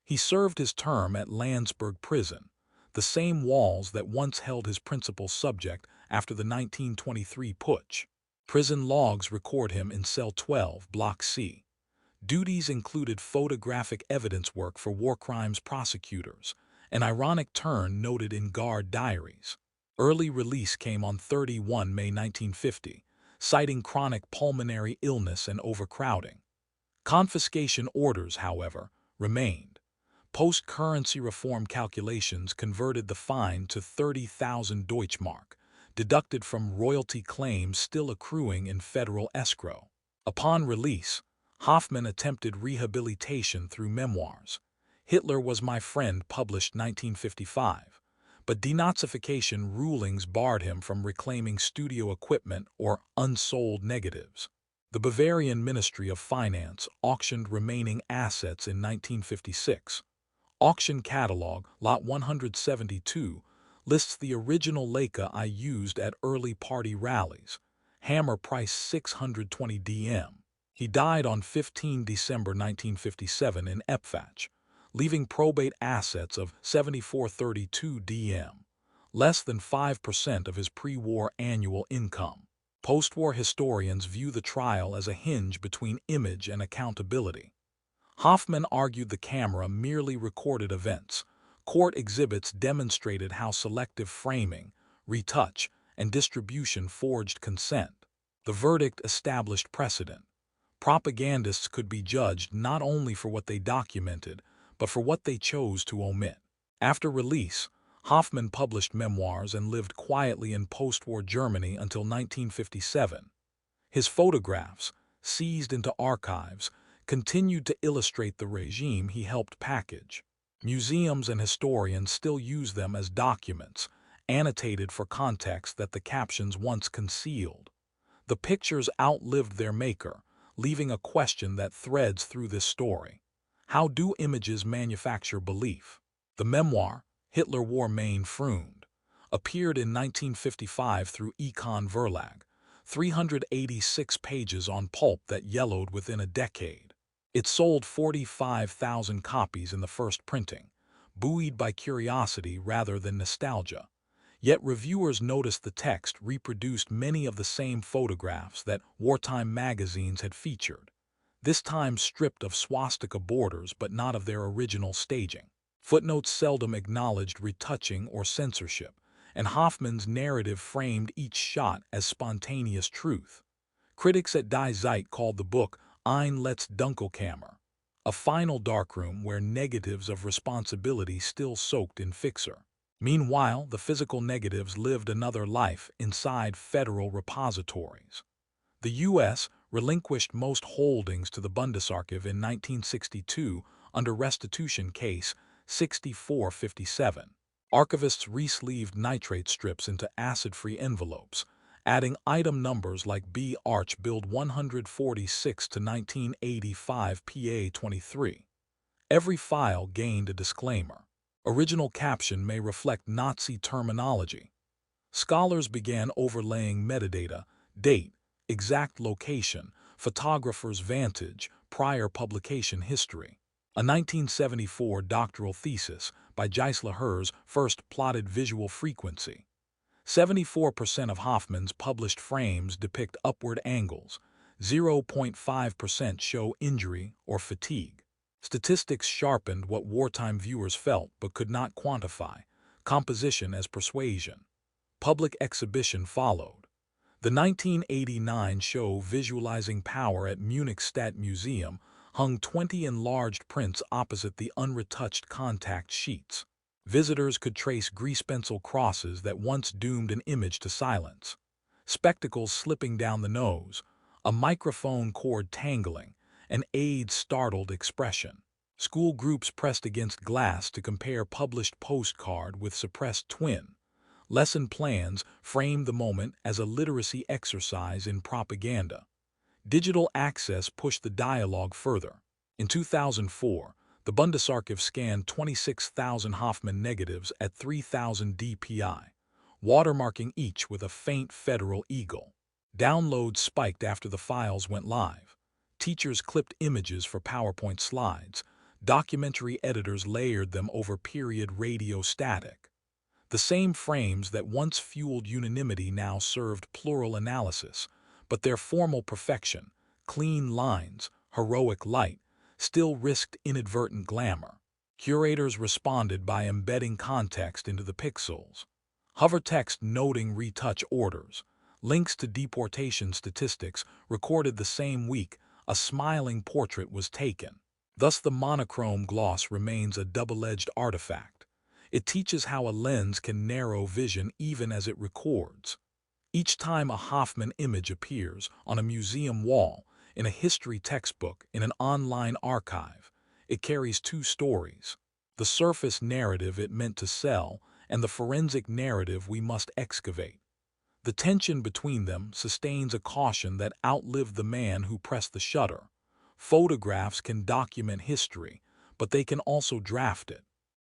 He served his term at Landsberg Prison, the same walls that once held his principal subject after the 1923 putsch. Prison logs record him in Cell 12, Block C. Duties included photographic evidence work for war crimes prosecutors, an ironic turn noted in guard diaries. Early release came on 31 May 1950, citing chronic pulmonary illness and overcrowding. Confiscation orders, however, remained. Post-currency reform calculations converted the fine to 30,000 Deutschmark, deducted from royalty claims still accruing in federal escrow. Upon release, Hoffmann attempted rehabilitation through memoirs. Hitler Was My Friend, published 1955, but denazification rulings barred him from reclaiming studio equipment or unsold negatives. The Bavarian Ministry of Finance auctioned remaining assets in 1956. Auction Catalog, Lot 172, lists the original Leica I used at early party rallies. Hammer price 620 DM. He died on 15 December 1957 in Epfach, leaving probate assets of 7432 DM, less than 5% of his pre-war annual income. Post-war historians view the trial as a hinge between image and accountability. Hoffmann argued the camera merely recorded events. Court exhibits demonstrated how selective framing, retouch, and distribution forged consent. The verdict established precedent. Propagandists could be judged not only for what they documented, but for what they chose to omit. After release, Hoffmann published memoirs and lived quietly in post-war Germany until 1957. His photographs, seized into archives, continued to illustrate the regime he helped package. Museums and historians still use them as documents, annotated for context that the captions once concealed. The pictures outlived their maker, leaving a question that threads through this story. How do images manufacture belief? The memoir, Hitler War Mein Freund, appeared in 1955 through Econ Verlag, 386 pages on pulp that yellowed within a decade. It sold 45,000 copies in the first printing, buoyed by curiosity rather than nostalgia. Yet reviewers noticed the text reproduced many of the same photographs that wartime magazines had featured, this time stripped of swastika borders but not of their original staging. Footnotes seldom acknowledged retouching or censorship, and Hoffmann's narrative framed each shot as spontaneous truth. Critics at Die Zeit called the book Ein letztes Dunkelkammer, a final darkroom where negatives of responsibility still soaked in Fixer. Meanwhile, the physical negatives lived another life inside federal repositories. The U.S. relinquished most holdings to the Bundesarchiv in 1962 under Restitution Case 6457. Archivists re-sleeved nitrate strips into acid-free envelopes, adding item numbers like B. Arch Build 146 to 1985 PA 23. Every file gained a disclaimer. Original caption may reflect Nazi terminology. Scholars began overlaying metadata, date, exact location, photographer's vantage, prior publication history. A 1974 doctoral thesis by Gisela Herz first plotted visual frequency. 74% of Hoffmann's published frames depict upward angles, 0.5% show injury or fatigue. Statistics sharpened what wartime viewers felt but could not quantify, composition as persuasion. Public exhibition followed. The 1989 show Visualizing Power at Munich Stadtmuseum hung 20 enlarged prints opposite the unretouched contact sheets. Visitors could trace grease-pencil crosses that once doomed an image to silence, spectacles slipping down the nose, a microphone cord tangling, an aide's startled expression. School groups pressed against glass to compare published postcard with suppressed twin. Lesson plans framed the moment as a literacy exercise in propaganda. Digital access pushed the dialogue further. In 2004, the Bundesarchiv scanned 26,000 Hoffmann negatives at 3,000 dpi, watermarking each with a faint federal eagle. Downloads spiked after the files went live. Teachers clipped images for PowerPoint slides. Documentary editors layered them over period radio static. The same frames that once fueled unanimity now served plural analysis, but their formal perfection, clean lines, heroic light, still risked inadvertent glamour. Curators responded by embedding context into the pixels. Hover text noting retouch orders. Links to deportation statistics recorded the same week a smiling portrait was taken. Thus the monochrome gloss remains a double-edged artifact. It teaches how a lens can narrow vision even as it records. Each time a Hoffmann image appears on a museum wall, in a history textbook, in an online archive, it carries two stories: the surface narrative it meant to sell and the forensic narrative we must excavate. The tension between them sustains a caution that outlived the man who pressed the shutter. Photographs can document history, but they can also draft it.